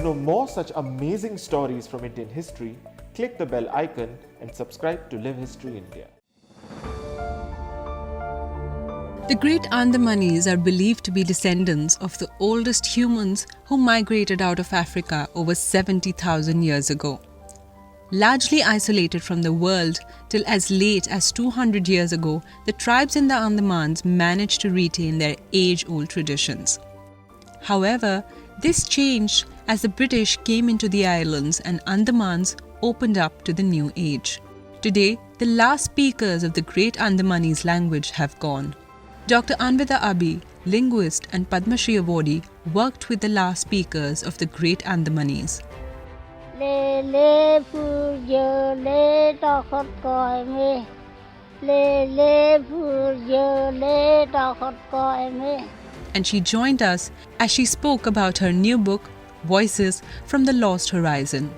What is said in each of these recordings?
know more such amazing stories from Indian history, click the bell icon and subscribe to Live History India. The Great Andamanese are believed to be descendants of the oldest humans who migrated out of Africa over 70,000 years ago. Largely isolated from the world till as late as 200 years ago, the tribes in the Andamans managed to retain their age-old traditions. However, this changed as the British came into the islands and Andamans opened up to the new age. Today, the last speakers of the Great Andamanese language have gone. Dr. Anvita Abbi, linguist and Padma Shri awardee, worked with the last speakers of the Great Andamanese. And she joined us as she spoke about her new book, Voices from the Lost Horizon.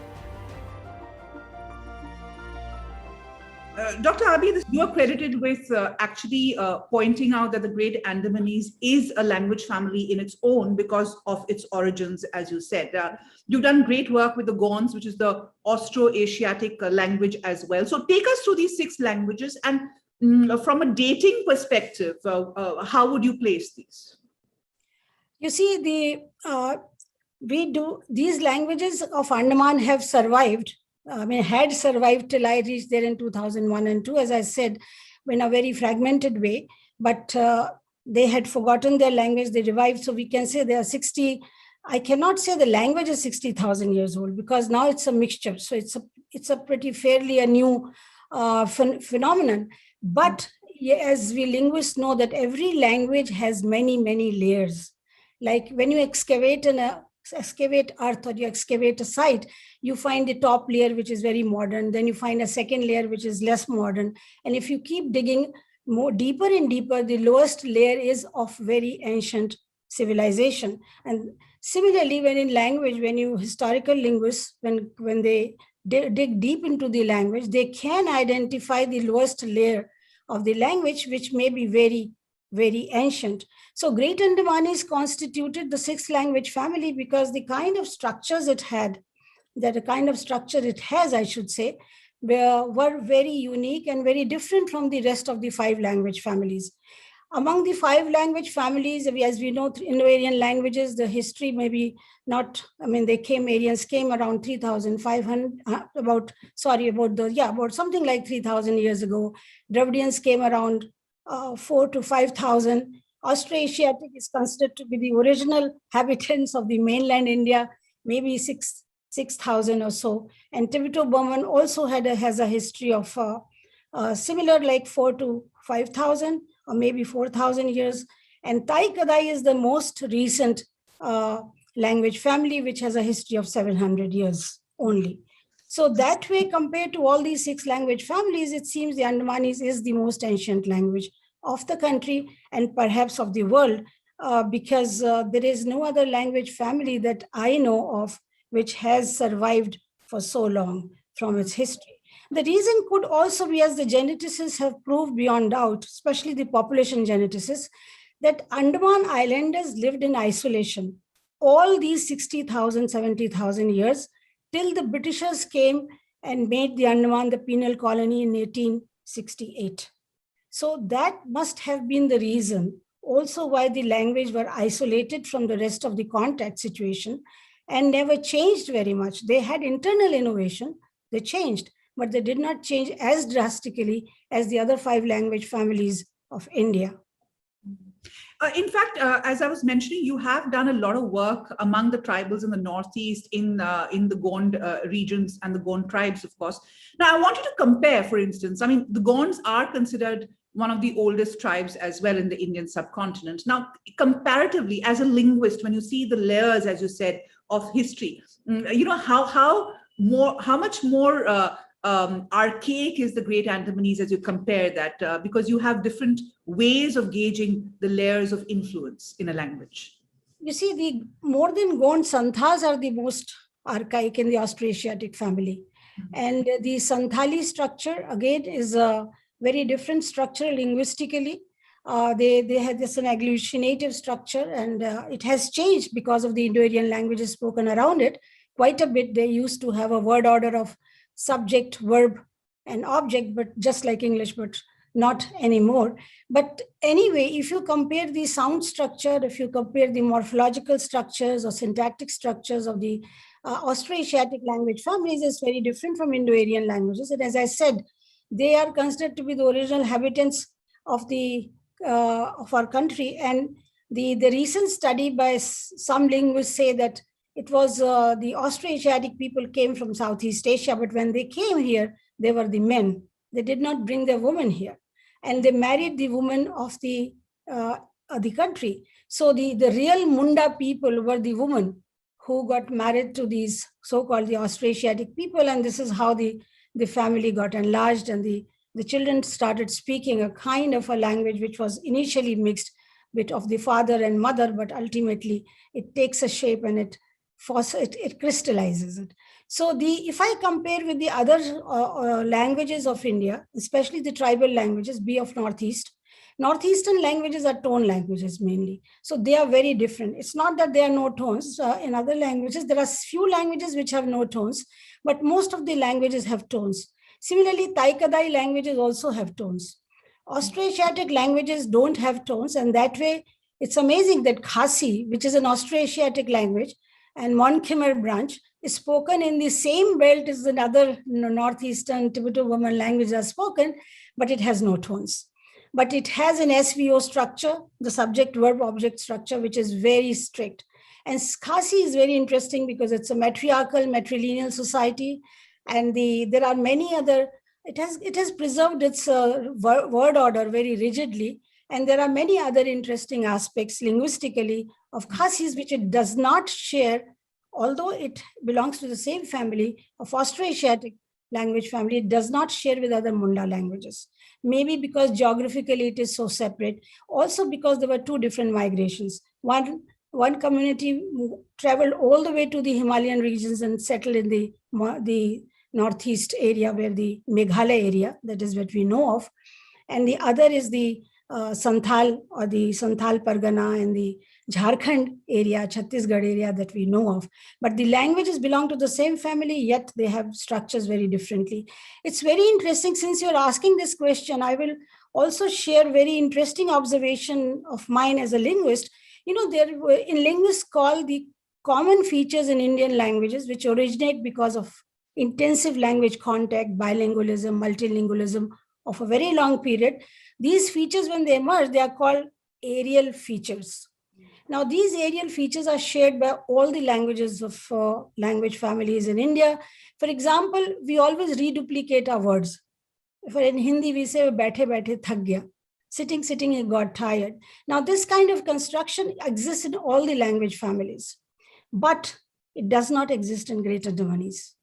Dr. Abbi, you are credited with actually pointing out that the Great Andamanese is a language family in its own because of its origins, as you said. You've done great work with the Gonds, which is the Austro-Asiatic language as well. So take us through these 6 languages and from a dating perspective, how would you place these? You see, these languages of Andaman have survived. Had survived till I reached there in 2001 and 2, as I said, in a very fragmented way. But they had forgotten their language, they revived. So we can say they are 60. I cannot say the language is 60,000 years old because now it's a mixture. So it's a pretty fairly a new phenomenon. But as we linguists know that every language has many, many layers. Like when you excavate earth or you excavate a site, you find the top layer, which is very modern. Then you find a second layer, which is less modern. And if you keep digging more deeper and deeper, the lowest layer is of very ancient civilization. And similarly, when in language, historical linguists, when they dig deep into the language, they can identify the lowest layer of the language, which may be very, very ancient. So Great Andamanese constituted the 6th language family because the kind of structures it had, I should say, were very unique and very different from the rest of the 5 language families. Among the 5 language families, as we know, Indo-Aryan languages, the history maybe not, Aryans came around 3,500, about something like 3,000 years ago. Dravidians came around 4,000 to 5,000. Austroasiatic is considered to be the original inhabitants of the mainland India, maybe 6,000 or so. And Tibeto-Burman also has a history of similar, like 4,000 to 5,000 or maybe 4,000 years. And Tai-Kadai is the most recent language family, which has a history of 700 years only. So that way, compared to all these 6 language families, it seems the Andamanese is the most ancient language of the country and perhaps of the world, because there is no other language family that I know of which has survived for so long from its history. The reason could also be, as the geneticists have proved beyond doubt, especially the population geneticists, that Andaman Islanders lived in isolation all these 60,000, 70,000 years till the Britishers came and made the Andaman the penal colony in 1868. So that must have been the reason also why the language were isolated from the rest of the contact situation and never changed very much. They had internal innovation, they changed, but they did not change as drastically as the other 5 language families of India. In fact, as I was mentioning, you have done a lot of work among the tribals in the Northeast, in the Gond regions and the Gond tribes, of course. Now, I want you to compare, for instance, the Gonds are considered one of the oldest tribes as well in the Indian subcontinent. Now, comparatively, as a linguist, when you see the layers, as you said, of history, how much more archaic is the Great Andamanese as you compare that, because you have different ways of gauging the layers of influence in a language. You see, the more than Gond, Santhals are the most archaic in the Austroasiatic family. Mm-hmm. And the Santhali structure, again, is a very different structure linguistically. They had this an agglutinative structure, and it has changed because of the Indo-Aryan languages spoken around it. quite a bit. They used to have a word order of subject, verb, and object, but just like English, but not anymore. But anyway, if you compare the sound structure, if you compare the morphological structures or syntactic structures of the Austroasiatic language families, it's very different from Indo-Aryan languages. And as I said, they are considered to be the original habitants of the of our country. And the recent study by some linguists say that it was the Austroasiatic people came from Southeast Asia, but when they came here, they were the men. They did not bring their women here, and they married the women of the country. So the real Munda people were the women who got married to these so-called the Austroasiatic people, and this is how the family got enlarged, and the children started speaking a kind of a language which was initially mixed bit of the father and mother, but ultimately it takes a shape and it crystallizes it. So if I compare with the other languages of India, especially the tribal languages, be of Northeastern languages are tone languages mainly. So they are very different. It's not that there are no tones. In other languages, there are few languages which have no tones, but most of the languages have tones. Similarly, Tai-Kadai languages also have tones. Austroasiatic languages don't have tones, and that way, it's amazing that Khasi, which is an Austroasiatic language, and Mon Khmer branch is spoken in the same belt as another Northeastern Tibeto-Burman languages are spoken, but it has no tones. But it has an SVO structure, the subject-verb-object structure, which is very strict. And Khasi is very interesting because it's a matriarchal, matrilineal society, and there are many other. It has preserved its word order very rigidly, and there are many other interesting aspects linguistically of Khasis which it does not share, although it belongs to the same family of Austroasiatic language family. It does not share with other Munda languages. Maybe because geographically it is so separate. Also because there were two different migrations. One community traveled all the way to the Himalayan regions and settled in the northeast area, where the Meghalaya area, that is what we know of. And the other is the Santhal or the Santhal Pargana and the Jharkhand area, Chhattisgarh area that we know of. But the languages belong to the same family, yet they have structures very differently. It's very interesting. Since you're asking this question, I will also share very interesting observation of mine as a linguist. In linguists call the common features in Indian languages, which originate because of intensive language contact, bilingualism, multilingualism of a very long period. These features, when they emerge, they are called areal features. Now, these areal features are shared by all the languages of language families in India. For example, we always reduplicate our words. For in Hindi, we say, "Baithe baithe thak gaya." Sitting, he got tired. Now, this kind of construction exists in all the language families, but it does not exist in Great Andamanese.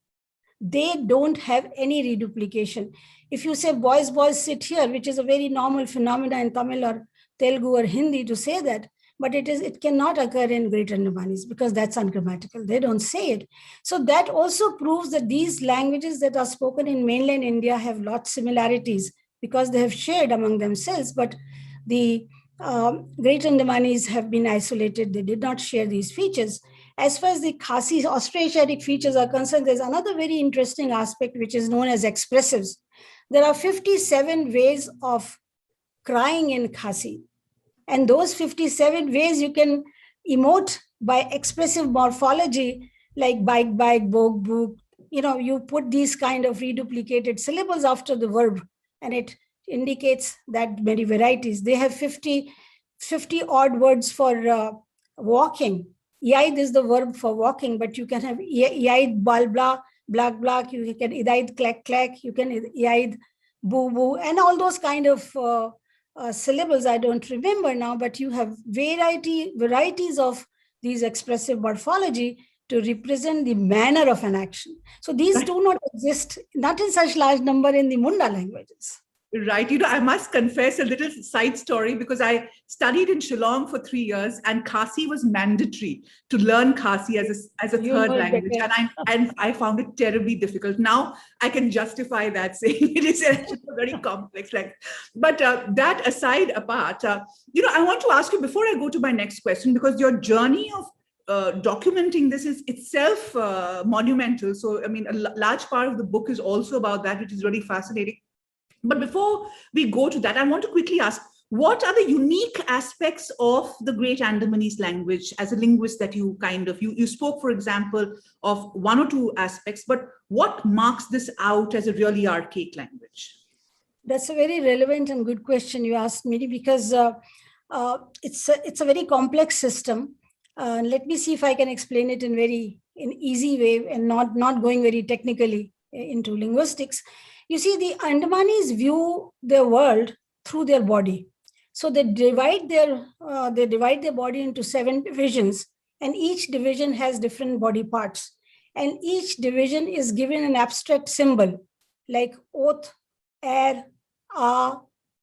They don't have any reduplication. If you say boys, sit here, which is a very normal phenomena in Tamil or Telugu or Hindi to say that, but it cannot occur in Great Andamanese because that's ungrammatical. They don't say it. So that also proves that these languages that are spoken in mainland India have lots of similarities because they have shared among themselves, but the Great Andamanese have been isolated. They did not share these features. As far as the Khasi Austroasiatic features are concerned, there's another very interesting aspect which is known as expressives. There are 57 ways of crying in Khasi. And those 57 ways you can emote by expressive morphology, like bike, book, book. You put these kind of reduplicated syllables after the verb, and it indicates that many varieties. They have 50 odd words for walking. Yaid is the verb for walking, but you can have yaid bal blah, black, black. You can idaid clack, clack. You can yaid boo, boo, and all those kind of syllables. I don't remember now, but you have varieties of these expressive morphology to represent the manner of an action. So these do not exist, not in such large number in the Munda languages. Right. I must confess a little side story because I studied in Shillong for 3 years, and Khasi was mandatory to learn Khasi as a third language. And I found it terribly difficult. Now I can justify that, saying it is a very complex language. But that aside apart, I want to ask you before I go to my next question, because your journey of documenting this is itself monumental. So, I mean, a large part of the book is also about that, which is really fascinating. But before we go to that, I want to quickly ask, what are the unique aspects of the Great Andamanese language as a linguist that you you spoke, for example, of one or two aspects, but what marks this out as a really archaic language? That's a very relevant and good question you asked me, because it's a very complex system. Let me see if I can explain it in easy way and not going very technically into linguistics. You see, the Andamanese view their world through their body. So they divide their body into 7 divisions, and each division has different body parts. And each division is given an abstract symbol like oath, air,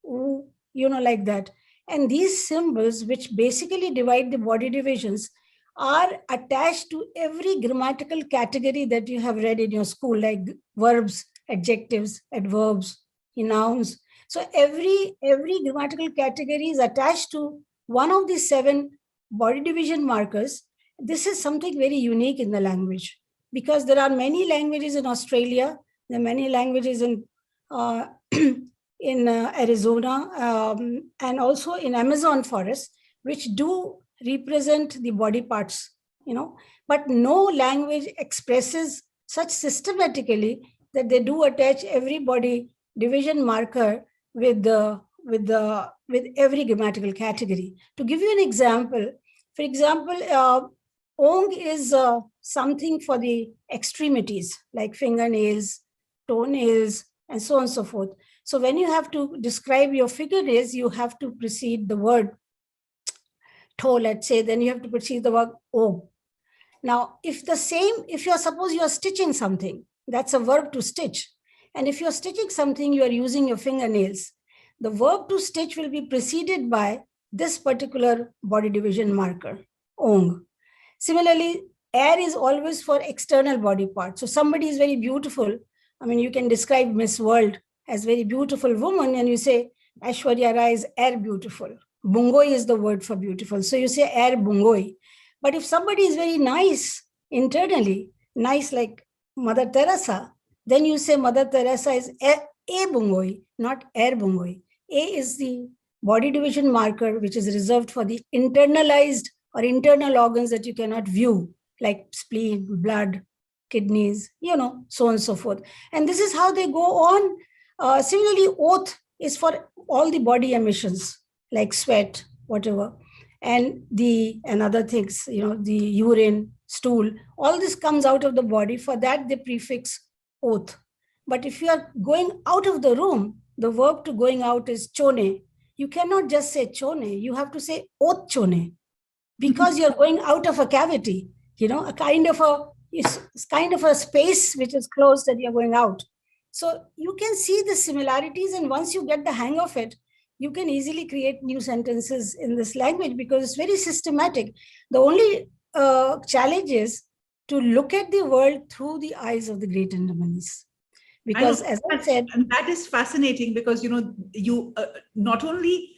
u, like that. And these symbols, which basically divide the body divisions, are attached to every grammatical category that you have read in your school, like verbs, adjectives, adverbs, nouns. So every grammatical category is attached to one of these 7 body division markers. This is something very unique in the language, because there are many languages in Australia, there are many languages in Arizona, and also in Amazon forest, which do represent the body parts, but no language expresses such systematically that they do attach every body division marker with every grammatical category. To give you an example, for example, ong is something for the extremities, like fingernails, toenails, and so on and so forth. So when you have to describe your fingernails, you have to precede the word toe, let's say, then you have to precede the word o. Now, if suppose you are stitching something, that's a verb to stitch. And if you're stitching something, you are using your fingernails. The verb to stitch will be preceded by this particular body division marker, ong. Similarly, air is always for external body parts. So somebody is very beautiful. I mean, you can describe Miss World as very beautiful woman, and you say, Aishwarya Rai is air beautiful. Bungoi is the word for beautiful. So you say air bungoi. But if somebody is very nice internally, nice like Mother Teresa, then you say Mother Teresa is a bungoi, not air bungoi. A is the body division marker, which is reserved for the internalized or internal organs that you cannot view, like spleen, blood, kidneys, so on and so forth. And this is how they go on. Similarly, oath is for all the body emissions, like sweat, whatever, and other things, the urine, stool, all this comes out of the body. For that, they prefix oath. But if you are going out of the room, the verb to going out is chone. You cannot just say chone, you have to say oath chone, because you're going out of a cavity, a kind of a space which is closed that you're going out. So you can see the similarities, and once you get the hang of it, you can easily create new sentences in this language, because it's very systematic. The only challenge is to look at the world through the eyes of the Great Andamanese. Because as I said... And that is fascinating, because, you not only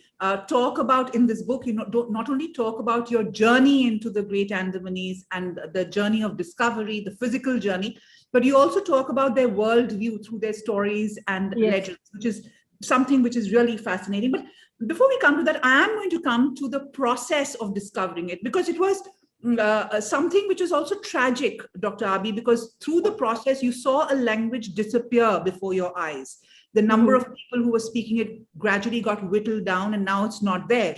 talk about in this book, not only talk about your journey into the Great Andamanese and the journey of discovery, the physical journey, but you also talk about their worldview through their stories and legends, which is something which is really fascinating. But before we come to that, I am going to come to the process of discovering it, because it was something which is also tragic, Dr. Abbi, because through the process, you saw a language disappear before your eyes. The number of people who were speaking it gradually got whittled down, and now it's not there.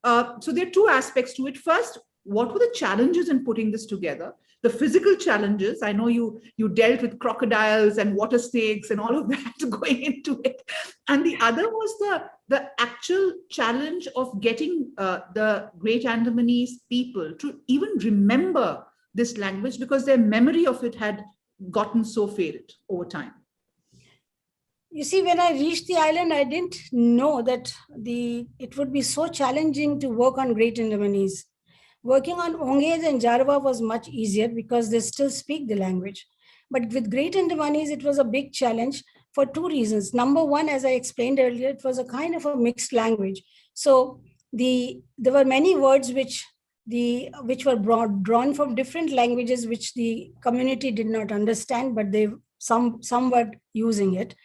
So there are two aspects to it. First, what were the challenges in putting this together? The physical challenges. I know you dealt with crocodiles and water snakes and all of that going into it. And the other was the actual challenge of getting the Great Andamanese people to even remember this language, because their memory of it had gotten so faded over time. You see, when I reached the island, I didn't know that it would be so challenging to work on Great Andamanese. Working on Onges and Jarwa was much easier because they still speak the language. But with Great Andamanese, it was a big challenge for two reasons. Number one, as I explained earlier, it was a kind of a mixed language. So there were many words which which were drawn from different languages, which the community did not understand, but some were using it.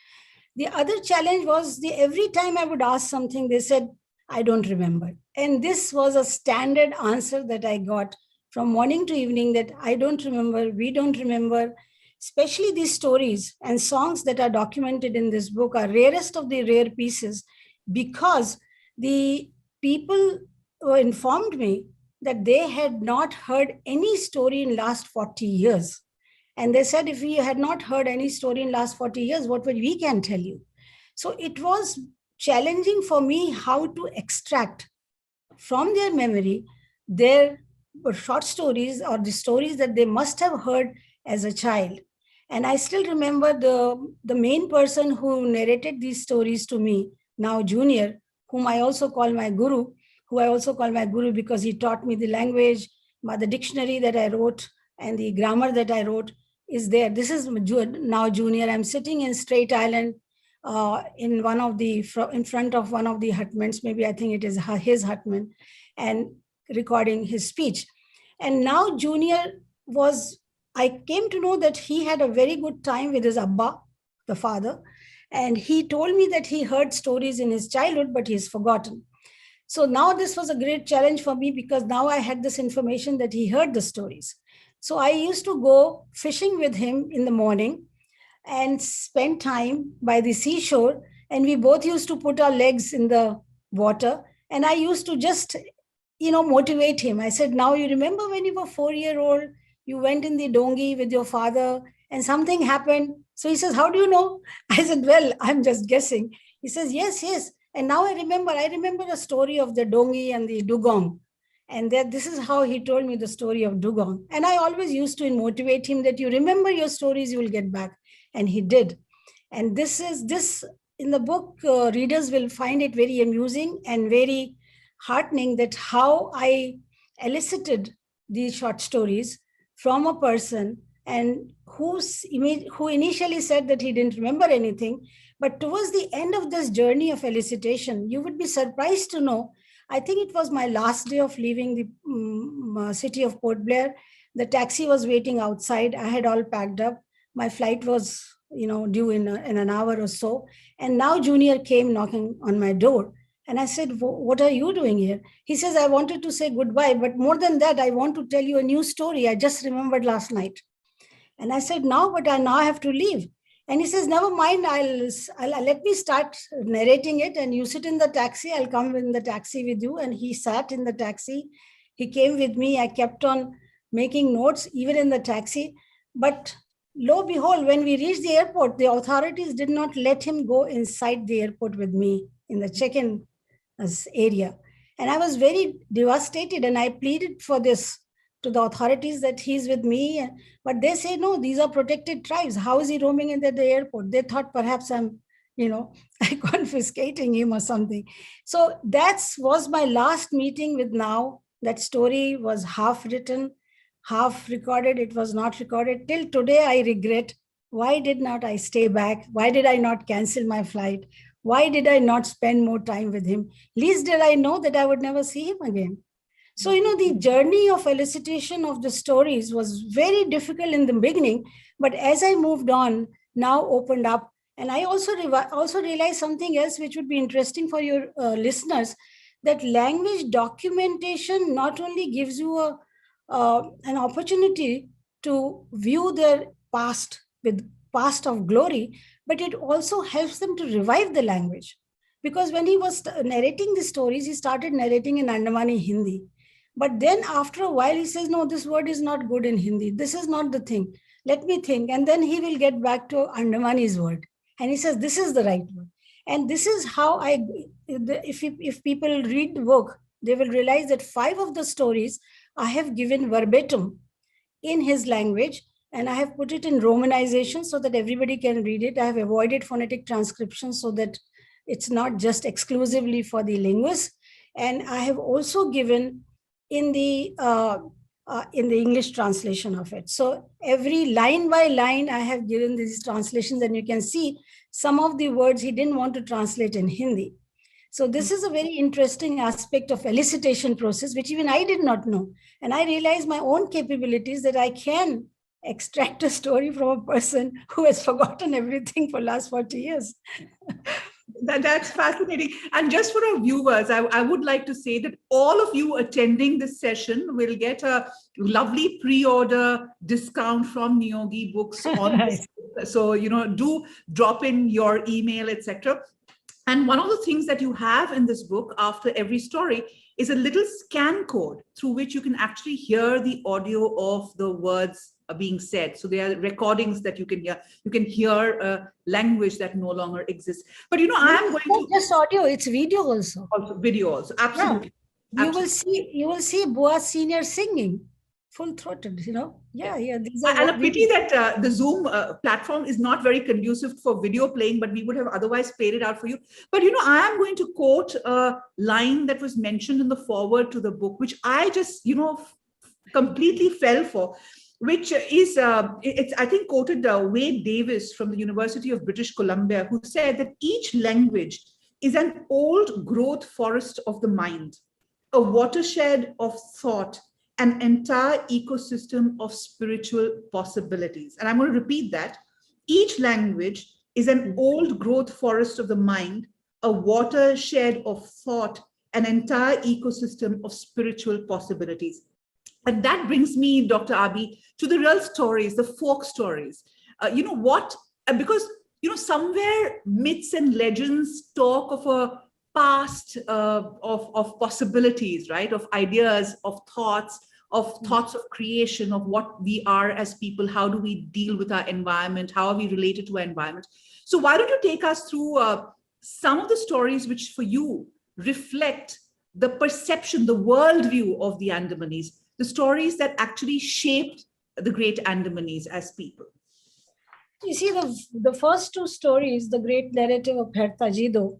The other challenge was every time I would ask something, they said, I don't remember. And this was a standard answer that I got from morning to evening, that I don't remember, we don't remember. Especially these stories and songs that are documented in this book are rarest of the rare pieces, because the people informed me that they had not heard any story in last 40 years. And they said, if we had not heard any story in last 40 years, what we can tell you? So it was challenging for me how to extract from their memory their short stories or the stories that they must have heard as a child. And I still remember the main person who narrated these stories to me, now junior, whom I also call my guru, because he taught me the language, the dictionary that I wrote and the grammar that I wrote is there. This is now junior. I'm sitting in Strait Island in front of one of the hutments, maybe I think it is his hutman, and recording his speech. And now junior I came to know that he had a very good time with his Abba, the father, and he told me that he heard stories in his childhood, but he's forgotten. So now this was a great challenge for me, because now I had this information that he heard the stories. So I used to go fishing with him in the morning and spend time by the seashore. And we both used to put our legs in the water. And I used to just, motivate him. I said, now you remember when you were 4-year-old, you went in the dongi with your father and something happened. So he says, how do you know? I said, well, I'm just guessing. He says, yes. And now I remember the story of the dongi and the dugong. And this is how he told me the story of dugong. And I always used to motivate him that you remember your stories, you will get back. And he did. And this in the book, readers will find it very amusing and very heartening that how I elicited these short stories from a person and who initially said that he didn't remember anything. But towards the end of this journey of elicitation, you would be surprised to know, I think it was my last day of leaving the city of Port Blair. The taxi was waiting outside. I had all packed up. My flight was, due in an hour or so. And now junior came knocking on my door. And I said, what are you doing here? He says, I wanted to say goodbye, but more than that, I want to tell you a new story I just remembered last night. And I said, but I now have to leave. And he says, never mind, I'll let me start narrating it and you sit in the taxi. I'll come in the taxi with you. And he sat in the taxi. He came with me. I kept on making notes, even in the taxi. But lo and behold, when we reached the airport, the authorities did not let him go inside the airport with me in the check-in area. And I was very devastated, and I pleaded for this to the authorities that he's with me. But they say, no, these are protected tribes. How is he roaming in the airport? They thought perhaps I'm, confiscating him or something. So that was my last meeting with Now. That story was half written, half recorded. It was not recorded. Till today, I regret, why did not I stay back? Why did I not cancel my flight? Why did I not spend more time with him? Least did I know that I would never see him again. So, the journey of elicitation of the stories was very difficult in the beginning, but as I moved on, Now opened up. And I also realized something else which would be interesting for your listeners, that language documentation not only gives you an opportunity to view their past with past of glory, but it also helps them to revive the language. Because when he was narrating the stories, he started narrating in Andamani Hindi. But then after a while, he says, no, this word is not good in Hindi. This is not the thing. Let me think. And then he will get back to Andamani's word. And he says, this is the right word. And this is how if people read the book, they will realize that 5 of the stories I have given verbatim in his language. And I have put it in Romanization so that everybody can read it. I have avoided phonetic transcription so that it's not just exclusively for the linguist. And I have also given in the English translation of it. So every line by line, I have given these translations, and you can see some of the words he didn't want to translate in Hindi. So this is a very interesting aspect of elicitation process, which even I did not know. And I realized my own capabilities that I can extract a story from a person who has forgotten everything for last 40 years. That's fascinating. And just for our viewers, I would like to say that all of you attending this session will get a lovely pre-order discount from Niyogi Books on this. So, do drop in your email, etc. And one of the things that you have in this book after every story is a little scan code through which you can actually hear the audio of the words being said. So there are recordings that you can hear. You can hear a language that no longer exists. But I am going to just audio, it's video also. Also video also. Absolutely. Yeah. Absolutely. You will see Boa Senior singing full-throated, Yeah. These are and a pity that the Zoom platform is not very conducive for video playing, but we would have otherwise played it out for you. But I am going to quote a line that was mentioned in the foreword to the book, which I just completely fell for, which is it's I think quoted Wade Davis from the University of British Columbia, who said that each language is an old growth forest of the mind, a watershed of thought, an entire ecosystem of spiritual possibilities. And I'm going to repeat that. Each language is an old growth forest of the mind, a watershed of thought, an entire ecosystem of spiritual possibilities. And that brings me, Dr. Abbi, to the real stories, the folk stories. Because, somewhere myths and legends talk of a past of possibilities, right? Of ideas, of thoughts of creation, of what we are as people. How do we deal with our environment? How are we related to our environment? So why don't you take us through some of the stories which for you reflect the perception, the worldview of the Andamanese, the stories that actually shaped the Great Andamanese as people? You see, the first two stories, the great narrative of Bherta Jido,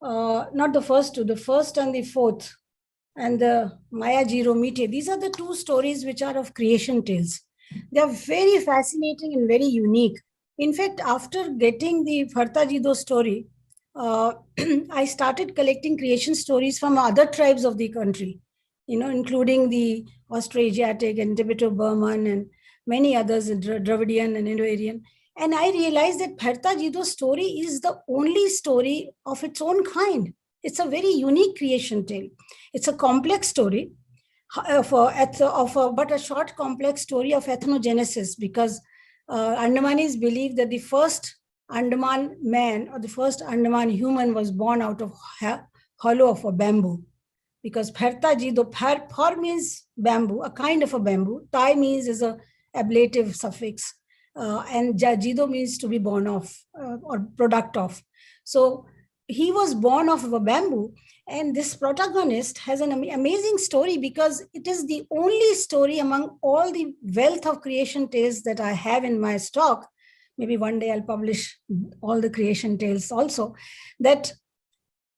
not the first two, the first and the fourth, and the Maya Jiro Mite, these are the two stories which are of creation tales. They are very fascinating and very unique. In fact, after getting the Bherta Jido story, I started collecting creation stories from other tribes of the country, including the Austroasiatic and Tibeto-Burman and many others, Dravidian and Indo-Aryan. And I realized that Bherta Jido's story is the only story of its own kind. It's a very unique creation tale. It's a complex story, but a short, complex story of ethnogenesis, because Andamanese believe that the first Andaman man or the first Andaman human was born out of hollow of a bamboo. Because Bherta Jido, Phar means bamboo, a kind of a bamboo. Tai means is a ablative suffix. And Jido means to be born of or product of. So he was born of a bamboo. And this protagonist has an amazing story, because it is the only story among all the wealth of creation tales that I have in my stock. Maybe one day I'll publish all the creation tales also, that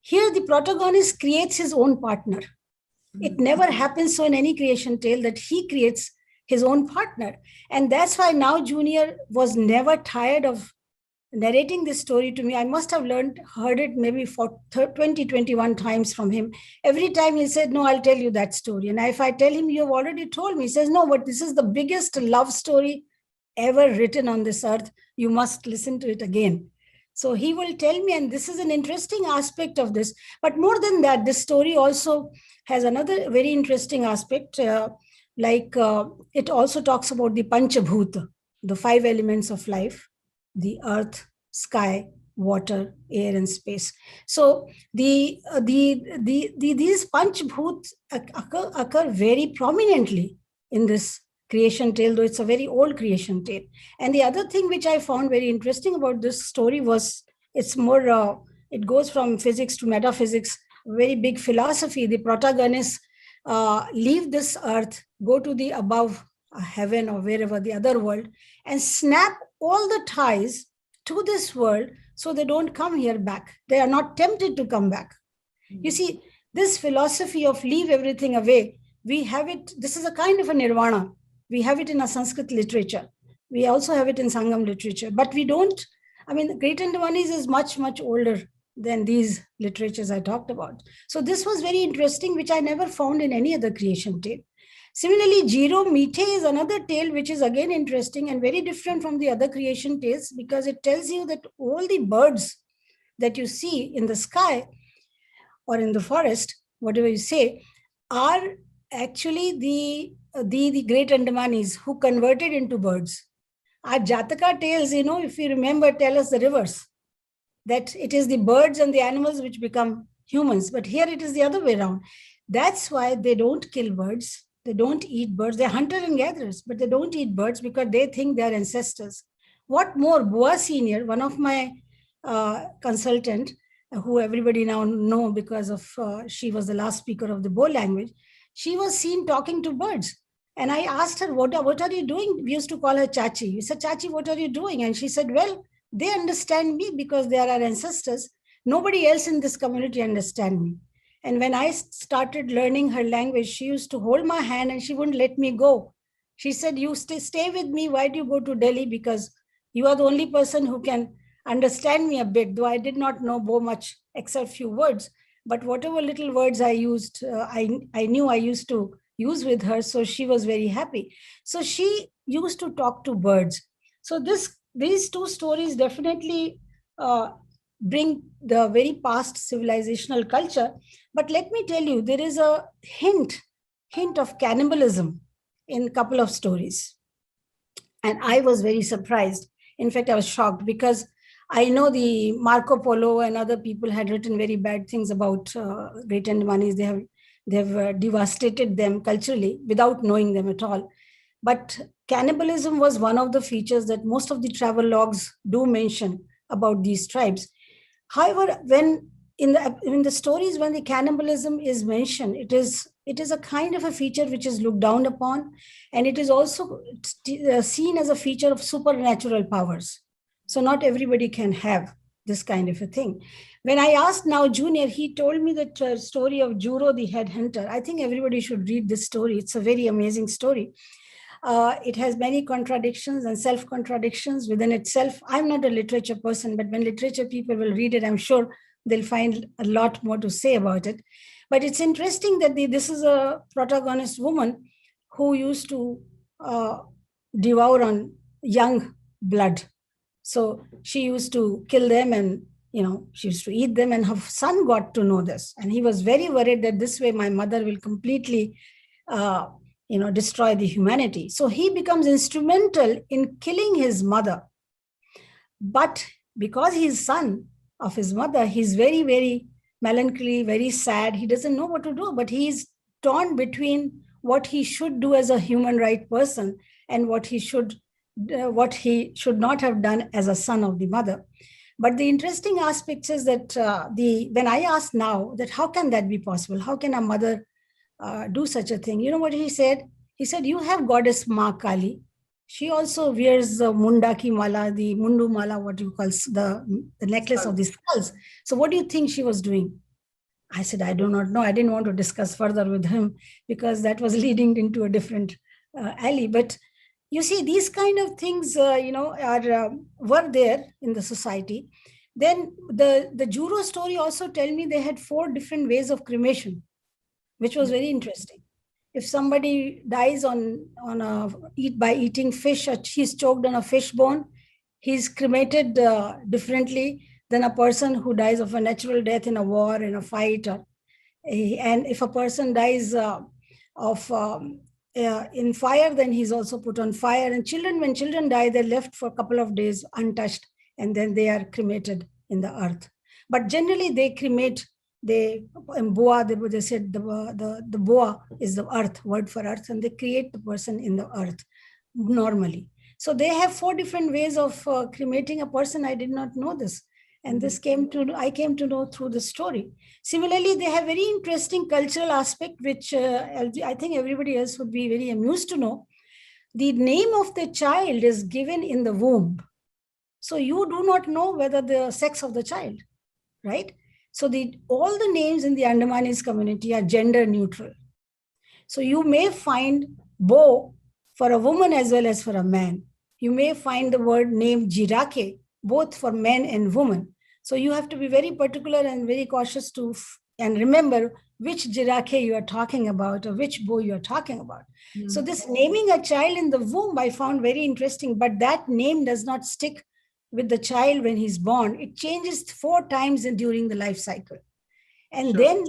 here the protagonist creates his own partner. It never happens so in any creation tale that he creates his own partner. And that's why now Junior was never tired of narrating this story to me. I must have heard it maybe for 20, 21 times from him. Every time he said, no, I'll tell you that story. And if I tell him, you've already told me, he says, no, but this is the biggest love story ever written on this earth. You must listen to it again. So he will tell me, and this is an interesting aspect of this. But more than that, this story also has another very interesting aspect. It also talks about the Panchabhuta, the 5 elements of life: the earth, sky, water, air, and space. So these Panchabhuts occur very prominently in this creation tale, though it's a very old creation tale. And the other thing which I found very interesting about this story was it's more, it goes from physics to metaphysics, very big philosophy. The protagonists leave this earth, go to the above heaven or wherever, the other world, and snap all the ties to this world so they don't come here back. They are not tempted to come back. You see, this philosophy of leave everything away, we have it, this is a kind of a nirvana. We have it in a Sanskrit literature. We also have it in Sangam literature, but we don't, Great Andamanese is much, much older than these literatures I talked about. So this was very interesting, which I never found in any other creation tale. Similarly, Jiro Mite is another tale which is again interesting and very different from the other creation tales, because it tells you that all the birds that you see in the sky or in the forest, whatever you say, are actually the Great Andamanese who converted into birds. Our Jataka tales, if you remember, tell us the reverse, that it is the birds and the animals which become humans. But here it is the other way around. That's why they don't kill birds. They don't eat birds. They're hunters and gatherers, but they don't eat birds because they think they're ancestors. What more, Boa Senior, one of my consultant, who everybody now know because of she was the last speaker of the Bo language, she was seen talking to birds. And I asked her, what are you doing? We used to call her Chachi. We said, Chachi, what are you doing? And she said, well, they understand me because they are our ancestors. Nobody else in this community understand me. And when I started learning her language, she used to hold my hand and she wouldn't let me go. She said, you stay with me. Why do you go to Delhi? Because you are the only person who can understand me a bit, though I did not know Bo much except few words. But whatever little words I used, I knew I used to use with her. So she was very happy. So she used to talk to birds. So these two stories definitely bring the very past civilizational culture. But let me tell you, there is a hint of cannibalism in a couple of stories. And I was very surprised. In fact, I was shocked because I know the Marco Polo and other people had written very bad things about Great Andamanese. They have devastated them culturally without knowing them at all. But cannibalism was one of the features that most of the travel logs do mention about these tribes. However, when in the stories, when the cannibalism is mentioned, it is a kind of a feature which is looked down upon, and it is also seen as a feature of supernatural powers. So not everybody can have this kind of a thing. When I asked now Junior, he told me the story of Juro the headhunter. I think everybody should read this story. It's a very amazing story. It has many contradictions and self-contradictions within itself. I'm not a literature person, but when literature people will read it, I'm sure they'll find a lot more to say about it. But it's interesting that this is a protagonist woman who used to devour on young blood. So she used to kill them and, she used to eat them, and her son got to know this. And he was very worried that this way my mother will completely, destroy the humanity. So he becomes instrumental in killing his mother. But because he's son of his mother, he's very, very melancholy, very sad. He doesn't know what to do, but he's torn between what he should do as a human right person and what he should not have done as a son of the mother. But the interesting aspect is that when I asked now that how can that be possible? How can a mother do such a thing? You know what he said? He said, you have goddess Ma Kali. She also wears the Mundaki Mala, the Mundu Mala, what you call the necklace of the skulls. So what do you think she was doing? I said, I do not know. I didn't want to discuss further with him because that was leading into a different alley. But you see, these kind of things, were there in the society. Then the Juro story also tell me they had 4 different ways of cremation, which was very interesting. If somebody dies by eating fish, or he's choked on a fish bone, he's cremated differently than a person who dies of a natural death in a war, in a fight. And if a person dies in fire, then he's also put on fire. And when children die, they're left for a couple of days untouched, and then they are cremated in the earth. But generally, they cremate. In Boa, they said the Boa is the earth, word for earth, and they create the person in the earth normally. So they have 4 different ways of cremating a person. I did not know this. And I came to know through the story. Similarly, they have very interesting cultural aspect, which I think everybody else would be very amused to know. The name of the child is given in the womb. So you do not know whether the sex of the child, right? So all the names in the Andamanese community are gender neutral. So you may find Bo for a woman as well as for a man. You may find the word name Jirake, both for men and women. So you have to be very particular and very cautious and remember which jirake you are talking about or which boy you are talking about. So this naming a child in the womb, I found very interesting, but that name does not stick with the child when he's born. It changes 4 times during the life cycle. And then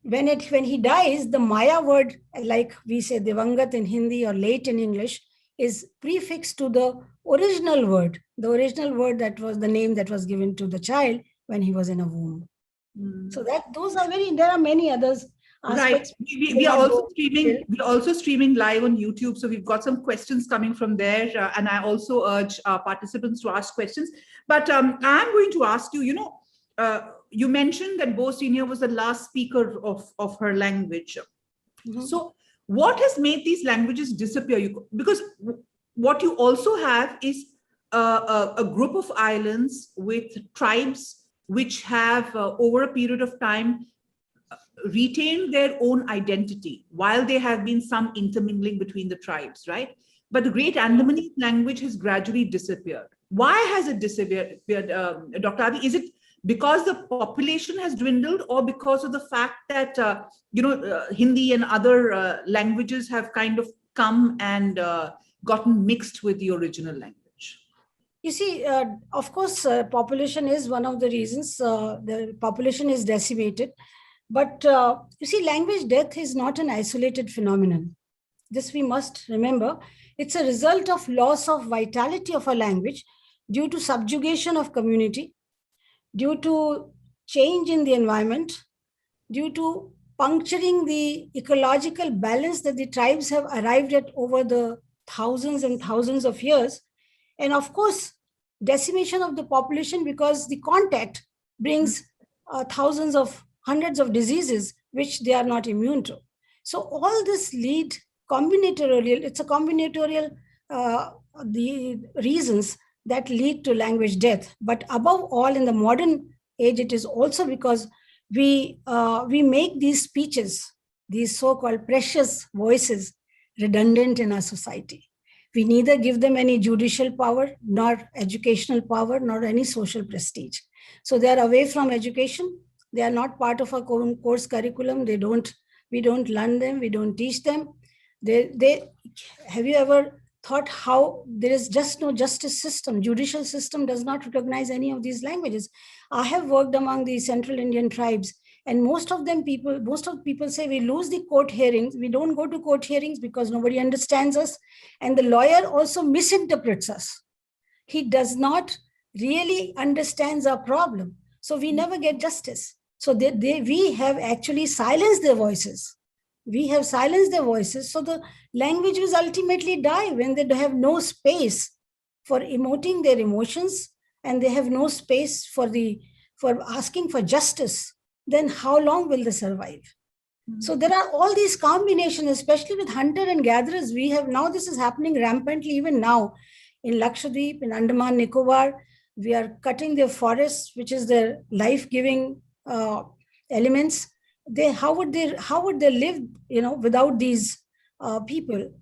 when he dies, the Maya word, like we say Divangat in Hindi or late in English, is prefixed to the original word that was the name that was given to the child when he was in a womb. So there are many others. Right. We are also streaming live on YouTube. So we've got some questions coming from there. And I also urge participants to ask questions. But I'm going to ask you, you mentioned that Bo Senior was the last speaker of her language. So what has made these languages disappear? Because what you also have is a group of islands with tribes which have, over a period of time, retained their own identity while there have been some intermingling between the tribes, right? But the Great Andamanese language has gradually disappeared. Why has it disappeared, Dr. Abbi? Is it because the population has dwindled, or because of the fact that Hindi and other languages have kind of come and gotten mixed with the original language? You see, of course, population is one of the reasons. The population is decimated. But you see, language death is not an isolated phenomenon. This we must remember. It's a result of loss of vitality of a language due to subjugation of community, due to change in the environment, due to puncturing the ecological balance that the tribes have arrived at over the thousands and thousands of years. And of course, decimation of the population because the contact brings hundreds of diseases which they are not immune to. So all this it's a combinatorial, the reasons that lead to language death. But above all, in the modern age, it is also because we make these speeches, these so-called precious voices, redundant in our society. We neither give them any judicial power, nor educational power, nor any social prestige. So they are away from education. They are not part of our course curriculum. We don't learn them. We don't teach them. Have you ever thought how there is just no justice system? Judicial system does not recognize any of these languages. I have worked among the Central Indian tribes, and most of people say we lose the court hearings. We don't go to court hearings because nobody understands us. And the lawyer also misinterprets us. He does not really understands our problem. So we never get justice. So we have actually silenced their voices. We have silenced their voices. So the language will ultimately die when they have no space for emoting their emotions, and they have no space for asking for justice. Then how long will they survive? So there are all these combinations, especially with hunter and gatherers. This is happening rampantly even now in Lakshadweep, in Andaman Nicobar. We are cutting their forests, which is their life-giving elements. How would they live, without these people?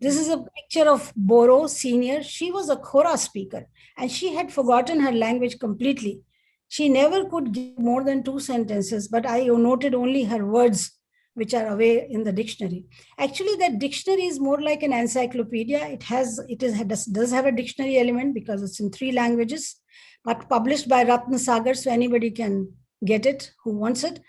This is a picture of Boro Senior. She was a Khora speaker, and she had forgotten her language completely. She never could give more than 2 sentences, but I noted only her words, which are away in the dictionary. Actually, that dictionary is more like an encyclopedia. It does have a dictionary element because it's in 3 languages, but published by Ratna Sagar, so anybody can get it who wants it.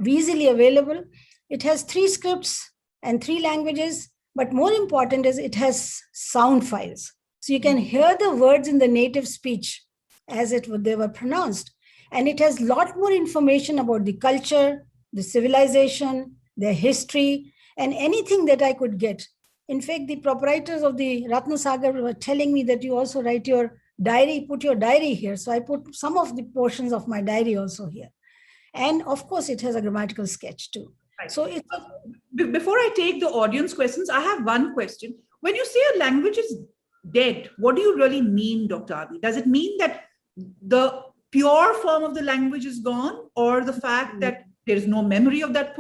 Easily available. It has 3 scripts and 3 languages, but more important is it has sound files. So you can hear the words in the native speech as they were pronounced. And it has a lot more information about the culture, the civilization, their history, and anything that I could get. In fact, the proprietors of the Ratna Sagar were telling me that you also write your diary, put your diary here. So I put some of the portions of my diary also here. And of course, it has a grammatical sketch too. Right. So before I take the audience questions, I have one question. When you say a language is dead, what do you really mean, Dr. Abbi? Does it mean that the pure form of the language is gone, or the fact that there is no memory of that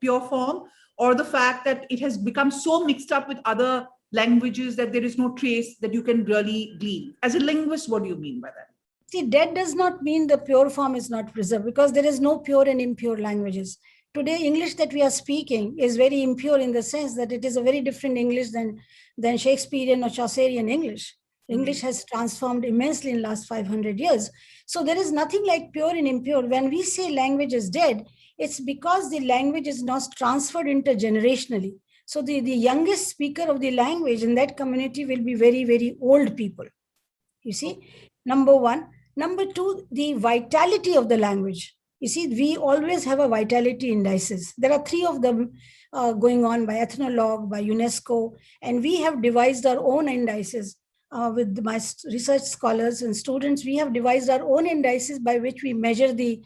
pure form, or the fact that it has become so mixed up with other languages that there is no trace that you can really glean? As a linguist, what do you mean by that? See, dead does not mean the pure form is not preserved, because there is no pure and impure languages. Today, English that we are speaking is very impure in the sense that it is a very different English than Shakespearean or Chaucerian English. English has transformed immensely in the last 500 years. So there is nothing like pure and impure. When we say language is dead, it's because the language is not transferred intergenerationally. So the youngest speaker of the language in that community will be very, very old people. You see, number one. Number two, the vitality of the language. You see, we always have a vitality indices. There are three of them going on by Ethnologue, by UNESCO, and we have devised our own indices. With my research scholars and students, we have devised our own indices by which we measure the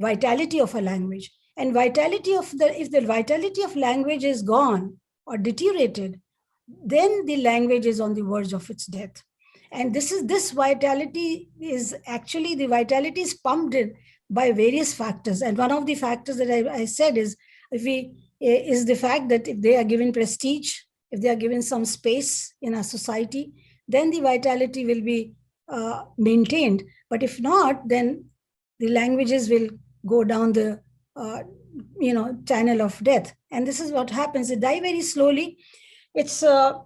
vitality of a language. And if the vitality of language is gone or deteriorated, then the language is on the verge of its death. And this vitality is actually, the vitality is pumped in by various factors. And one of the factors that I said is the fact that if they are given prestige, if they are given some space in our society, then the vitality will be maintained. But if not, then the languages will go down the channel of death. And this is what happens. They die very slowly. It's a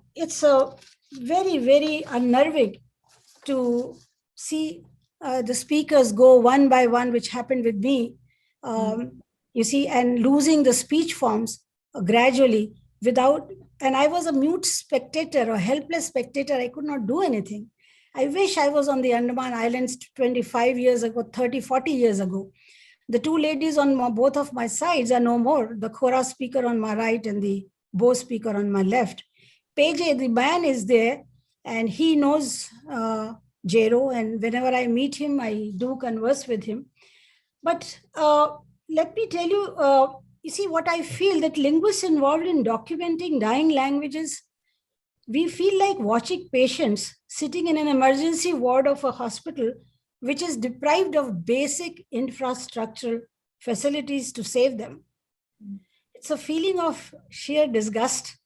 very, very unnerving to see the speakers go one by one, which happened with me, you see, and losing the speech forms gradually and I was a mute spectator or helpless spectator. I could not do anything. I wish I was on the Andaman Islands 25 years ago, 30, 40 years ago. The two ladies on both of my sides are no more, the Khora speaker on my right and the Bo speaker on my left. Peje, the man, is there, and he knows Jero, and whenever I meet him, I do converse with him. But let me tell you, you see, what I feel, that linguists involved in documenting dying languages, we feel like watching patients sitting in an emergency ward of a hospital which is deprived of basic infrastructural facilities to save them. It's a feeling of sheer disgust,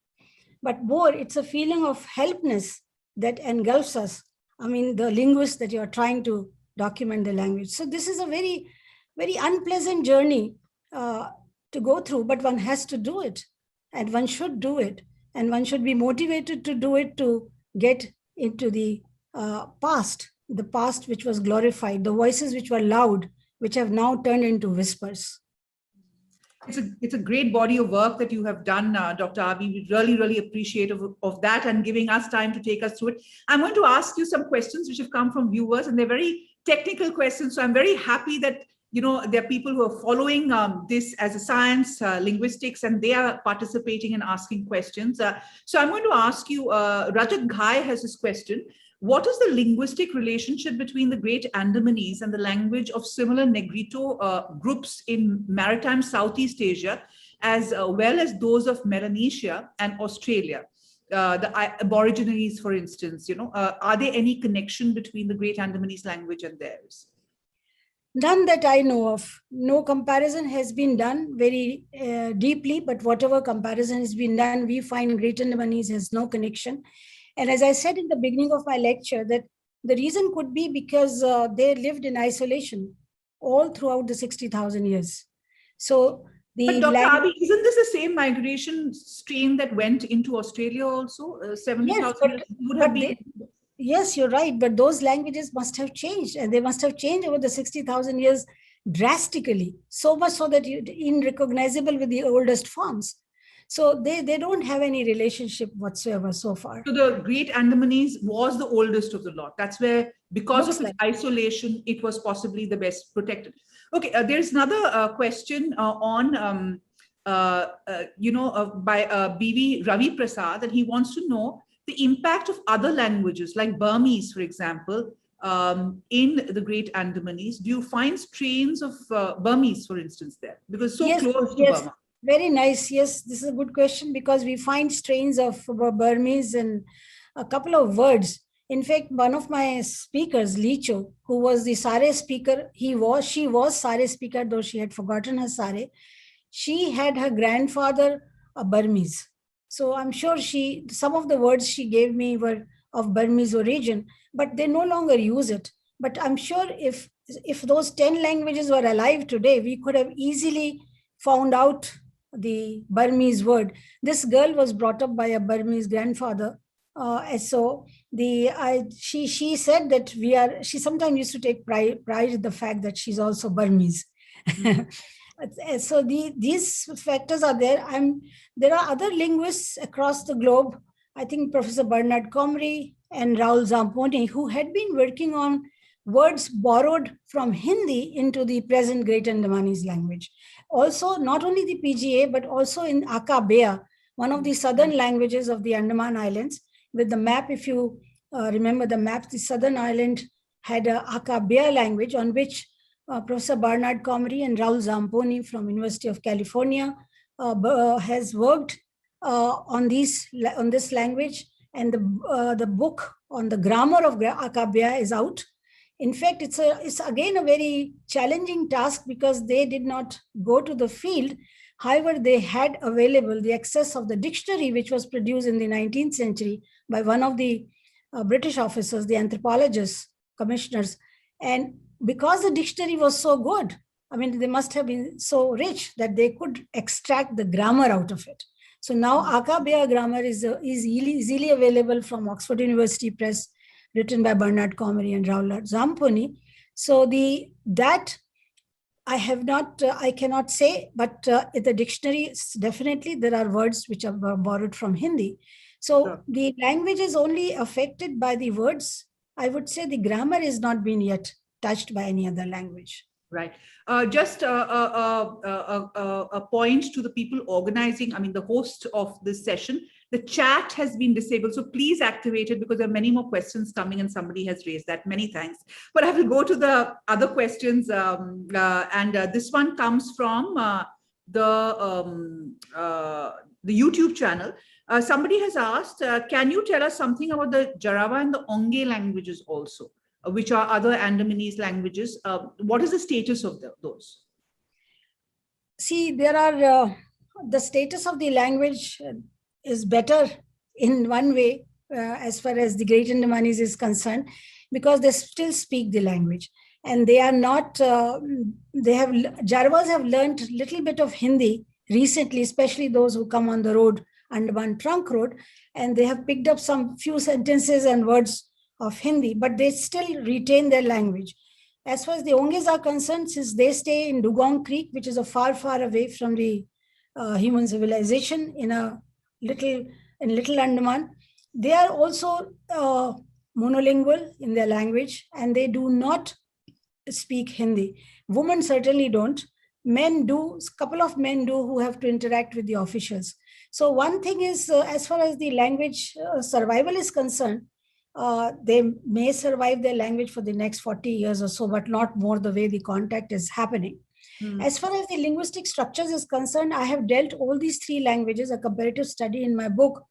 but more, it's a feeling of helplessness that engulfs us. I mean, the linguists that you're trying to document the language. So this is a very, very unpleasant journey to go through, but one has to do it, and one should do it, and one should be motivated to do it, to get into the past which was glorified, the voices which were loud, which have now turned into whispers. It's a great body of work that you have done, Dr. Abbi. We really, really appreciate of that and giving us time to take us through it. I'm going to ask you some questions which have come from viewers, and they're very technical questions. So I'm very happy that there are people who are following this as a science, linguistics, and they are participating and asking questions. So I'm going to ask you, Rajat Ghai has this question. What is the linguistic relationship between the Great Andamanese and the language of similar Negrito groups in maritime Southeast Asia, as well as those of Melanesia and Australia? The Aborigines, for instance, are there any connection between the Great Andamanese language and theirs? None that I know of. No comparison has been done very deeply, but whatever comparison has been done, we find Great Andamanese has no connection. And as I said in the beginning of my lecture, that the reason could be because they lived in isolation all throughout the 60,000 years. So but Dr. Abbi, isn't this the same migration strain that went into Australia also? 70,000 years would have been. Yes, you're right. But those languages must have changed, and they must have changed over the 60,000 years drastically, so much so that unrecognizable with the oldest forms. So they don't have any relationship whatsoever so far. So the Great Andamanese was the oldest of the lot. That's where, because of its isolation, it was possibly the best protected. Okay, there's another question on, by B.V. Ravi Prasad, and he wants to know the impact of other languages like Burmese, for example, in the Great Andamanese. Do you find strains of Burmese, for instance, there? Because so close to Burma. Very nice. Yes, this is a good question, because we find strains of Burmese in a couple of words. In fact, one of my speakers, Licho, who was the Sare speaker, she was Sare speaker, though she had forgotten her Sare. She had her grandfather a Burmese. So I'm sure some of the words she gave me were of Burmese origin, but they no longer use it. But I'm sure if those 10 languages were alive today, we could have easily found out the Burmese word. This girl was brought up by a Burmese grandfather. So she said that she sometimes used to take pride in the fact that she's also Burmese. So these factors are there. There are other linguists across the globe. I think Professor Bernard Comrie and Raul Zamponi, who had been working on words borrowed from Hindi into the present Great Andamanese language. Also, not only the PGA, but also in Akabea, one of the southern languages of the Andaman Islands. With the map, if you remember the map, the southern island had a Akabea language on which Professor Bernard Comrie and Raul Zamponi from University of California has worked on this language, and the book on the grammar of Akabea is out. In fact, it's again a very challenging task because they did not go to the field. However, they had available the access of the dictionary, which was produced in the 19th century by one of the British officers, the anthropologists, commissioners. And because the dictionary was so good, I mean, they must have been so rich that they could extract the grammar out of it. So now Akabea grammar is easily available from Oxford University Press, written by Bernard Comrie and Raul Zamponi. So that I have not, I cannot say, but in the dictionary, definitely there are words which are borrowed from Hindi. So the language is only affected by the words. I would say the grammar is not been yet touched by any other language. Right. Just a point to the people organizing, I mean, the host of this session. The chat has been disabled, so please activate it because there are many more questions coming and somebody has raised that. Many thanks. But I will go to the other questions. This one comes from the YouTube channel. Somebody has asked, can you tell us something about the Jarawa and the Onge languages also, which are other Andamanese languages? What is the status of those? See, there are, the status of the language is better in one way as far as the Great Andamanese is concerned, because they still speak the language. And they are not, Jarawas have learned a little bit of Hindi recently, especially those who come on the road, Andaman Trunk Road, and they have picked up some few sentences and words of Hindi, but they still retain their language. As far as the Onges are concerned, since they stay in Dugong Creek, which is far away from the human civilization in Little Andaman, they are also monolingual in their language, and they do not speak Hindi. Women certainly don't. Men do, a couple of men do, who have to interact with the officials. So one thing is, as far as the language survival is concerned, they may survive their language for the next 40 years or so, but not more the way the contact is happening. As far as the linguistic structures is concerned, I have dealt all these three languages, a comparative study in my book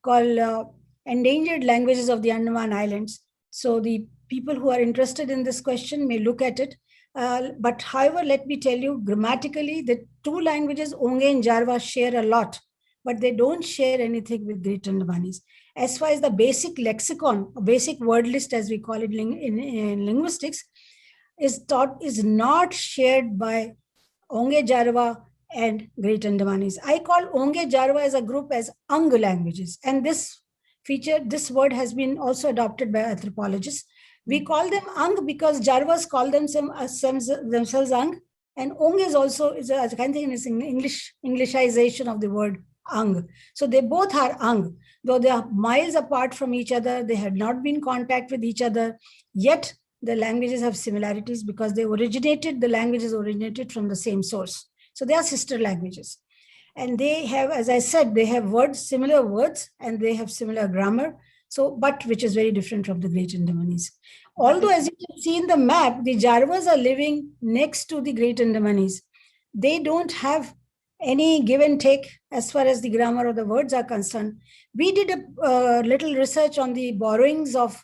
called Endangered Languages of the Andaman Islands. So the people who are interested in this question may look at it. But however, let me tell you, grammatically, the two languages, Onge and Jarwa, share a lot, but they don't share anything with Great Andamanese. As far as the basic lexicon, basic word list, as we call it in linguistics, is not shared by Onge Jarwa and Great Andamanese. I call Onge Jarwa as a group as Ang languages. And this word has been also adopted by anthropologists. We call them Ang because Jarwas call themselves Ang, and Ong is also I think it's an Englishization of the word Ang. So they both are Ang, though they are miles apart from each other. They had not been in contact with each other, yet the languages have similarities because the languages originated from the same source. So they are sister languages. And they have, as I said, they have similar words, and they have similar grammar. So, but which is very different from the Great Andamanese. Although, as you can see in the map, the Jarwas are living next to the Great Andamanese. They don't have any give and take as far as the grammar of the words are concerned. We did a little research on the borrowings of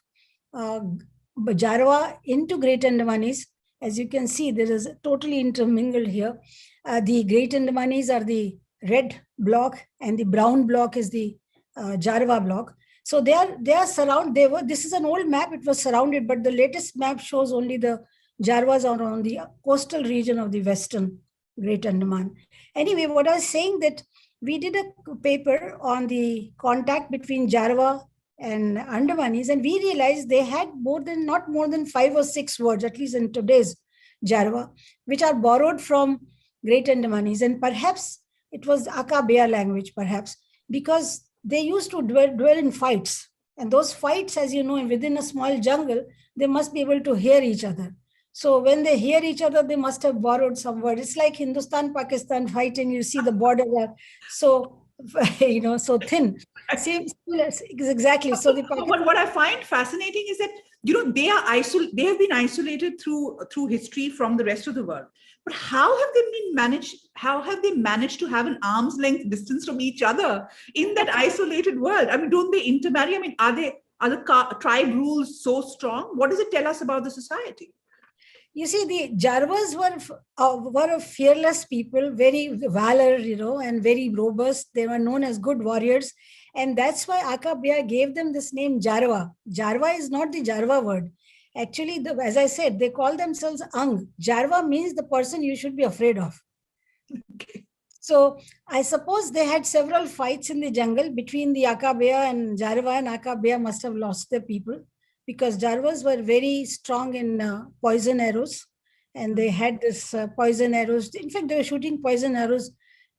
Jarwa into Great Andamanese. As you can see, there is totally intermingled here. The Great Andamanese are the red block, and the brown block is the Jarwa block. So they are surrounded. This is an old map. It was surrounded, but the latest map shows only the Jarvas are on the coastal region of the Western Great Andaman. Anyway, what I was saying that we did a paper on the contact between Jarva and Andamanese, and we realized they had not more than 5 or 6 words, at least in today's Jarva, which are borrowed from Great Andamanese, and perhaps it was Akabea language, perhaps, because they used to dwell in fights. And those fights, as you know, within a small jungle, they must be able to hear each other. So when they hear each other, they must have borrowed some word. It's like Hindustan-Pakistan fighting. You see the border are so, so thin. Same, exactly. So what I find fascinating is that, they have been isolated through history from the rest of the world. But how have they managed to have an arm's length distance from each other in that isolated world? I mean, don't they intermarry? I mean, are the tribe rules so strong? What does it tell us about the society? You see, the Jarvas were a fearless people, very valor, and very robust. They were known as good warriors. And that's why Akabea gave them this name Jarva. Jarva is not the Jarva word. Actually, as I said, they call themselves Ang. Jarva means the person you should be afraid of. Okay. So I suppose they had several fights in the jungle between the Akabea and Jarva, and Akabea must have lost their people, because Jarvas were very strong in poison arrows, and they had this poison arrows. In fact, they were shooting poison arrows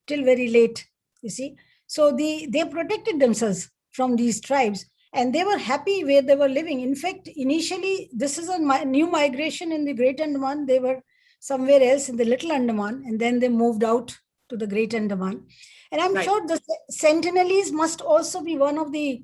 till very late, you see. So they protected themselves from these tribes, and they were happy where they were living. In fact, initially, this is a new migration in the Great Andaman. They were somewhere else in the Little Andaman, and then they moved out to the Great Andaman. And I'm sure the Sentinelese must also be one of the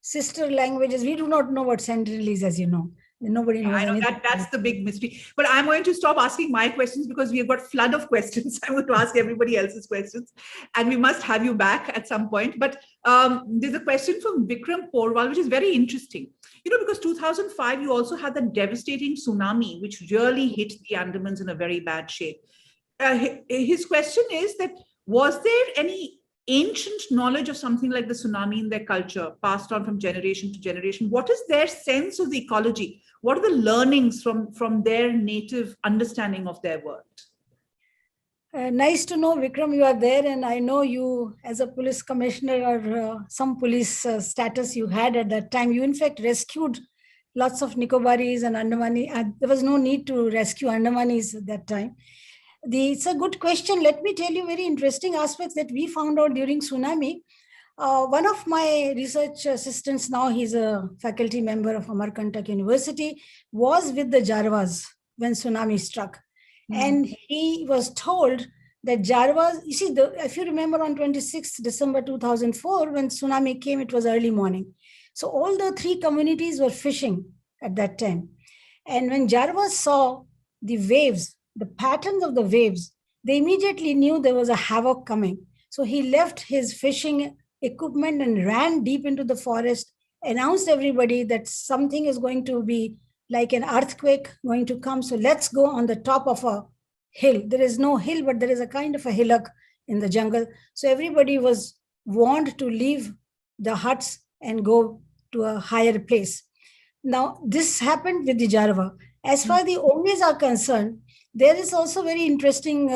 sister languages. We do not know what Sentinelese, as you know. Nobody knows. I know that's the big mystery. But I'm going to stop asking my questions because we've got flood of questions. I'm going to ask everybody else's questions, and we must have you back at some point. But there's a question from Vikram Porwal, which is very interesting. Because 2005, you also had the devastating tsunami, which really hit the Andamans in a very bad shape. His question is that, was there any ancient knowledge of something like the tsunami in their culture passed on from generation to generation? What is their sense of the ecology? What are the learnings from their native understanding of their world? Nice to know, Vikram, you are there, and I know you, as a police commissioner or some police status you had at that time. You in fact rescued lots of Nicobaris and Andamanese. There was no need to rescue Andamanese at that time. It's a good question. Let me tell you very interesting aspects that we found out during tsunami. One of my research assistants, now he's a faculty member of Amarkantak University, was with the Jarvas when tsunami struck. And he was told that Jarvas, you see, if you remember on 26th December 2004, when tsunami came, it was early morning. So all the 3 communities were fishing at that time. And when Jarvas saw the waves, the patterns of the waves, they immediately knew there was a havoc coming. So he left his fishing equipment and ran deep into the forest, announced everybody that something is going to be like an earthquake going to come. So let's go on the top of a hill. There is no hill, but there is a kind of a hillock in the jungle. So everybody was warned to leave the huts and go to a higher place. Now, this happened with the Jarva. As far as the Onges are concerned, there is also very interesting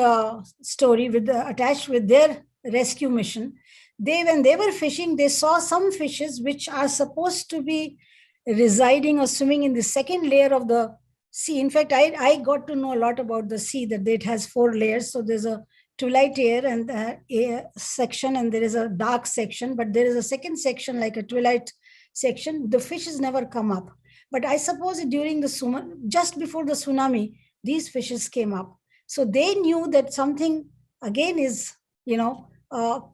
story attached with their rescue mission. When they were fishing, they saw some fishes which are supposed to be residing or swimming in the second layer of the sea. In fact, I got to know a lot about the sea, that it has 4 layers. So there's a twilight air section, and there is a dark section, but there is a second section like a twilight section. The fishes never come up. But I suppose during just before the tsunami, these fishes came up. So they knew that something again is,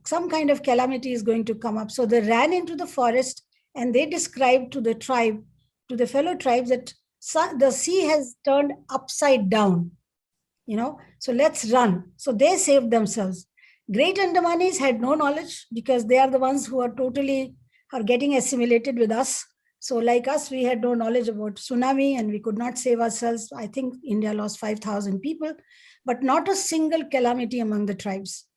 some kind of calamity is going to come up. So they ran into the forest, and they described to the tribe, to the fellow tribes, that the sea has turned upside down, so let's run. So they saved themselves. Great Andamanese had no knowledge, because they are the ones who are getting assimilated with us. So like us, we had no knowledge about tsunami, and we could not save ourselves. I think India lost 5,000 people, but not a single calamity among the tribes.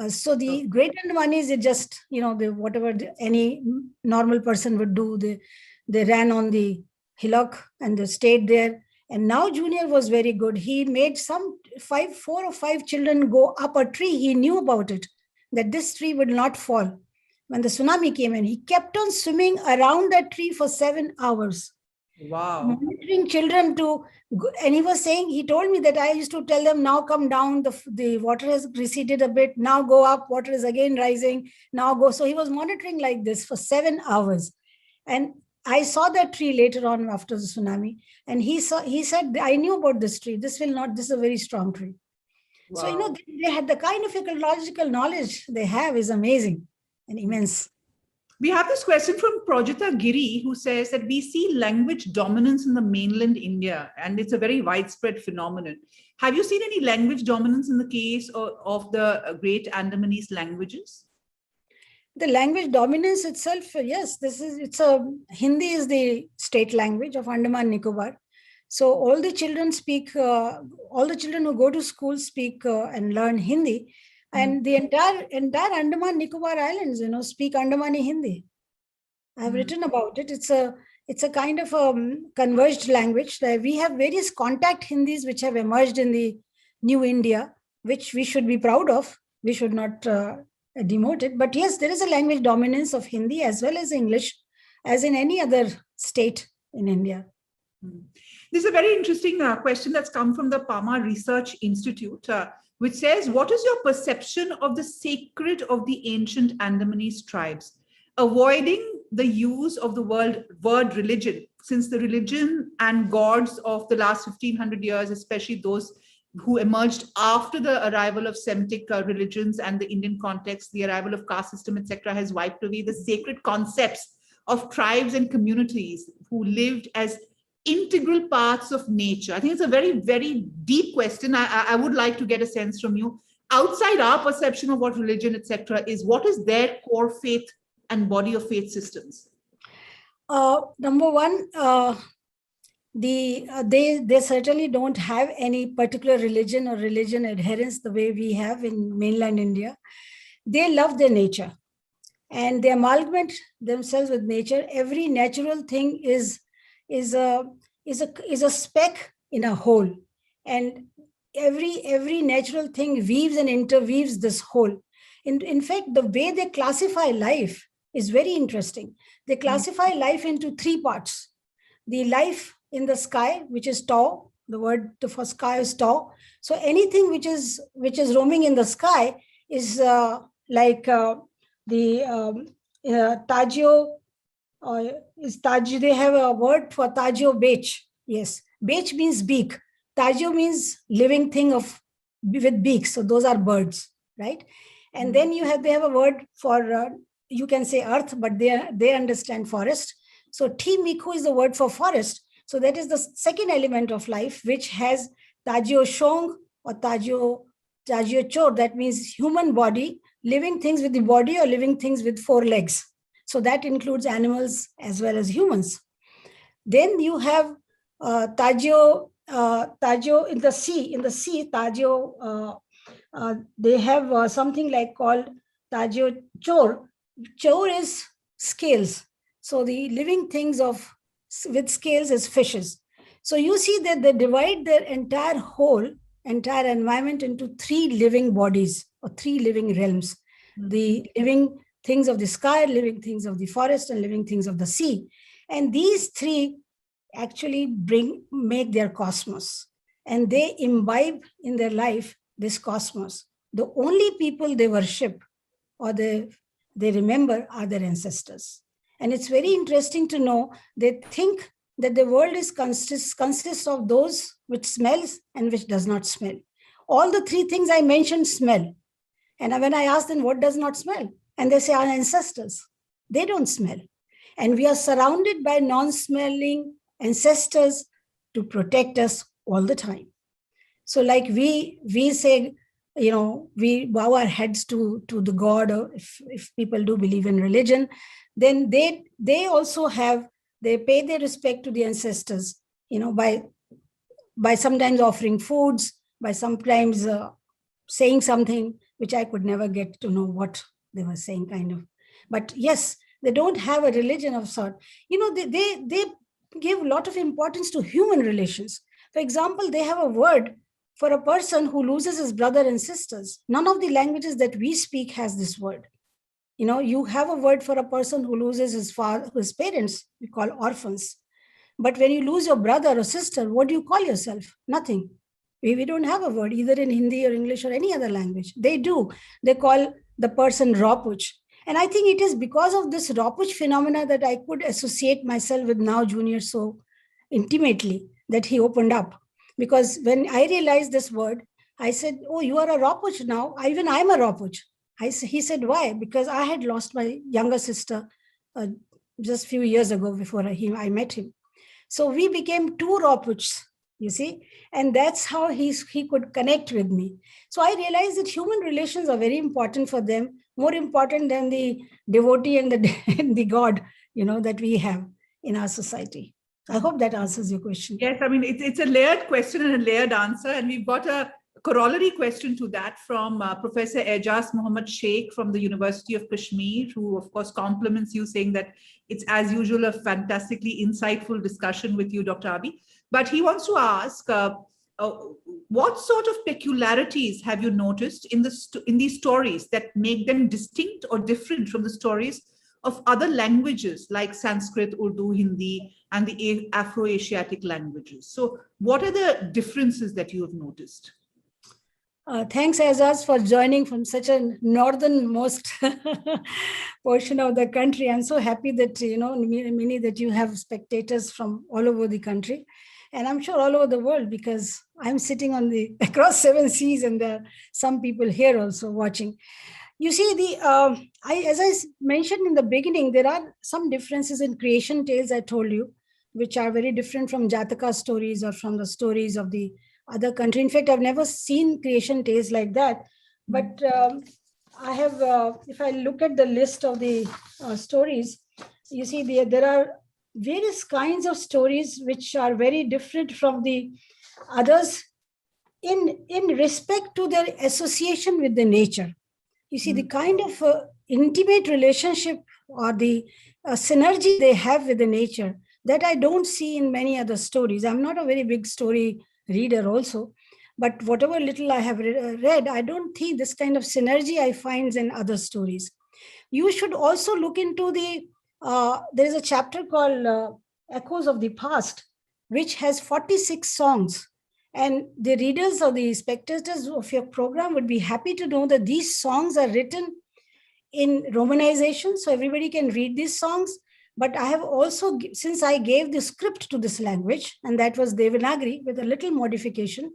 So the Great Andamanese is just, whatever any normal person would do. They ran on the hillock and they stayed there. And now Junior was very good. He made some 4 or 5 children go up a tree. He knew about it, that this tree would not fall. When the tsunami came in, he kept on swimming around that tree for 7 hours. Wow. Monitoring children and he told me that I used to tell them, now come down, the water has receded a bit, now go up, water is again rising, now go. So he was monitoring like this for 7 hours. And I saw that tree later on after the tsunami. And he said, I knew about this tree. This is a very strong tree. Wow. So, they had the kind of ecological knowledge they have is amazing and immense. We have this question from Projita Giri, who says that we see language dominance in the mainland India, and it's a very widespread phenomenon. Have you seen any language dominance in the case of the Great Andamanese languages? The language dominance itself, yes, Hindi is the state language of Andaman Nicobar. So all the children who go to school speak and learn Hindi. And the entire Andaman Nicobar Islands, speak Andamani Hindi. I've written about it. It's a kind of converged language. We have various contact Hindis which have emerged in the new India, which we should be proud of. We should not demote it. But yes, there is a language dominance of Hindi as well as English, as in any other state in India. This is a very interesting question that's come from the Pama Research Institute, which says, what is your perception of the sacred of the ancient Andamanese tribes? Avoiding the use of the word religion, since the religion and gods of the last 1500 years, especially those who emerged after the arrival of Semitic religions and the Indian context, the arrival of caste system, etc., has wiped away the sacred concepts of tribes and communities who lived as integral parts of nature. I think it's a very, very deep question. I would like to get a sense from you. Outside our perception of what religion, etc., is, what is their core faith and body of faith systems? Number one, they certainly don't have any particular religion or religion adherence the way we have in mainland India. They love their nature and they amalgamate themselves with nature. Every natural thing is a speck in a whole, and every natural thing weaves and interweaves this whole. In fact, the way they classify life is very interesting. They classify life into 3 parts. The life in the sky, which is Tau. The word for sky is Tau. So anything which is roaming in the sky is like the Tajio. They have a word for Tajio Bech. Yes, Bech means beak. Tajio means living thing with beaks. So those are birds, right? And then they have a word for you can say earth, but they understand forest. So Ti Miku is the word for forest. So that is the second element of life, which has Tajio Shong or Tajio Chor. That means human body, living things with the body or living things with 4 legs. So that includes animals as well as humans. Then you have Tajio in the sea. In the sea, Tajio, they have something like called Tajio Chor. Chor is scales. So the living things with scales is fishes. So you see that they divide their entire environment into 3 living bodies or 3 living realms. The living things of the sky, living things of the forest, and living things of the sea. And these 3 actually make their cosmos. And they imbibe in their life this cosmos. The only people they worship or they remember are their ancestors. And it's very interesting to know, they think that the world consists of those which smells and which does not smell. All the 3 things I mentioned smell. And when I ask them what does not smell, and they say our ancestors, they don't smell. And we are surrounded by non-smelling ancestors to protect us all the time. So like we say, we bow our heads to the God, or if people do believe in religion, then they also they pay their respect to the ancestors, by sometimes offering foods, by sometimes saying something which I could never get to know what they were saying, kind of. But yes, they don't have a religion of sort. They give a lot of importance to human relations. For example, they have a word for a person who loses his brother and sisters. None of the languages that we speak has this word. You have a word for a person who loses his parents, we call orphans. But when you lose your brother or sister, what do you call yourself? Nothing. We don't have a word either in Hindi or English or any other language. They do. They call the person Rapuch. And I think it is because of this Rapuch phenomena that I could associate myself with Now Junior so intimately, that he opened up. Because when I realized this word, I said, oh, you are a Rapuch now. Even I'm a Rapuch. He said, why? Because I had lost my younger sister just a few years ago before I met him. So we became two Rapuchs, you see, and that's how he could connect with me. So I realized that human relations are very important for them, more important than the devotee and the God, that we have in our society. I hope that answers your question. Yes, I mean, it's a layered question and a layered answer. And we've got a corollary question to that from Professor Ejaz Mohammed Sheikh from the University of Kashmir, who, of course, compliments you, saying that it's, as usual, a fantastically insightful discussion with you, Dr. Abbi. But he wants to ask, what sort of peculiarities have you noticed in these stories that make them distinct or different from the stories of other languages like Sanskrit, Urdu, Hindi, and the Afro-Asiatic languages? So what are the differences that you have noticed? Thanks, Azaz, for joining from such a northernmost portion of the country. I'm so happy that, Mini, that you have spectators from all over the country. And I'm sure all over the world, because I'm sitting across 7 seas, and there are some people here also watching. You see, as I mentioned in the beginning, there are some differences in creation tales, I told you, which are very different from Jataka stories or from the stories of the other country. In fact, I've never seen creation tales like that. But I have, if I look at the list of the stories, you see there are various kinds of stories which are very different from the others in respect to their association with the nature. You see, the kind of intimate relationship or the synergy they have with the nature that I don't see in many other stories. I'm not a very big story reader also, but whatever little I have read, I don't think this kind of synergy I find in other stories. You should also look into there is a chapter called Echoes of the Past, which has 46 songs. And the readers or the spectators of your program would be happy to know that these songs are written in romanization, so everybody can read these songs. But I have also, since I gave the script to this language, and that was Devanagari with a little modification,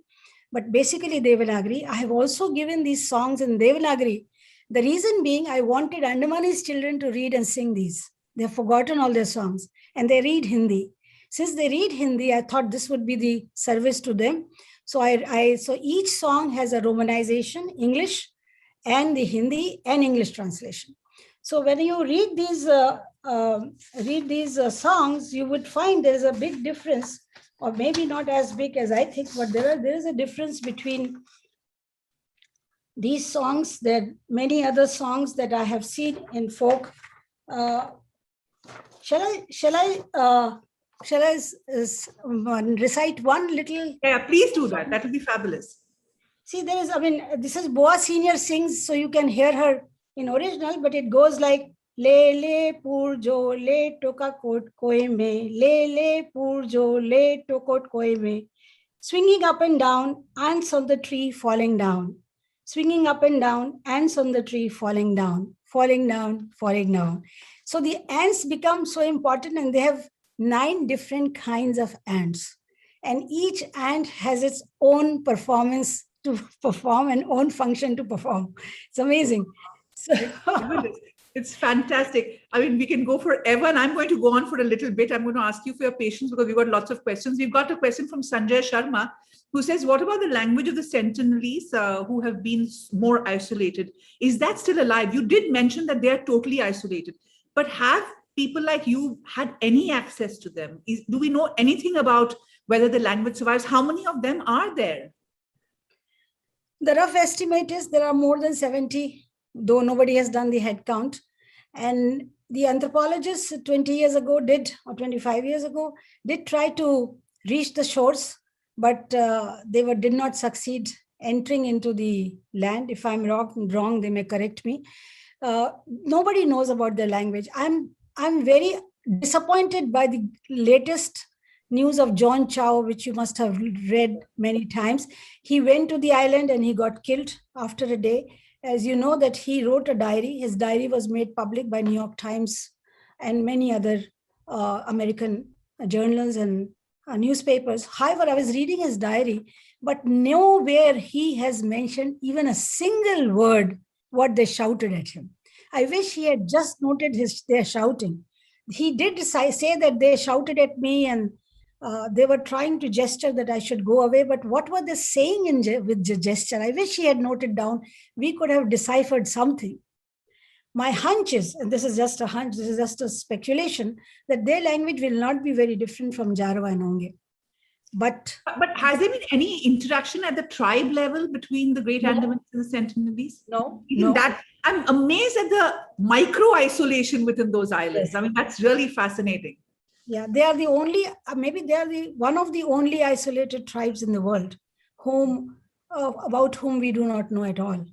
but basically Devanagari, I have also given these songs in Devanagari. The reason being, I wanted Andamanese children to read and sing these. They've forgotten all their songs, and they read Hindi. Since they read Hindi, I thought this would be the service to them. So so each song has a romanization, English, and the Hindi and English translation. So when you read these songs, you would find there is a big difference, or maybe not as big as I think, but there is a difference between these songs than many other songs that I have seen in folk. Shall I recite one little? Yeah, please do that. That would be fabulous. See, this is Boa Senior sings, so you can hear her in original, but it goes like, le purjo le toka kot koi me, le purjo le tokot koi me. Swinging up and down, ants on the tree falling down. Swinging up and down, ants on the tree falling down, falling down, falling down. So the ants become so important, and they have 9 different kinds of ants. And each ant has its own performance to perform and own function to perform. It's amazing. So, it's fantastic. I mean, we can go forever, and I'm going to go on for a little bit. I'm going to ask you for your patience because we've got lots of questions. We've got a question from Sanjay Sharma, who says, what about the language of the Sentinelese who have been more isolated? Is that still alive? You did mention that they are totally isolated, but have people like you had any access to them? Do we know anything about whether the language survives? How many of them are there? The rough estimate is there are more than 70, though nobody has done the head count. And the anthropologists 20 years ago did, or 25 years ago, did try to reach the shores, but did not succeed entering into the land. If I'm wrong, they may correct me. Nobody knows about their language. I'm very disappointed by the latest news of John Chow, which you must have read many times. He went to the island and he got killed after a day. As you know, that he wrote a diary. His diary was made public by New York Times and many other American journals and newspapers. However, I was reading his diary, but nowhere he has mentioned even a single word what they shouted at him. I wish he had just noted their shouting. He did say that they shouted at me and they were trying to gesture that I should go away. But what were they saying with the gesture? I wish he had noted down. We could have deciphered something. My hunch is, and this is just a hunch, this is just a speculation, that their language will not be very different from Jarawa and Onge. But has there been any interaction at the tribe level between the Great Andamanese and the Sentinelese? No. That, I'm amazed at the micro isolation within those islands. Yes. I mean, that's really fascinating. Yeah, they are the only, maybe they are one of the only isolated tribes in the world about whom we do not know at all.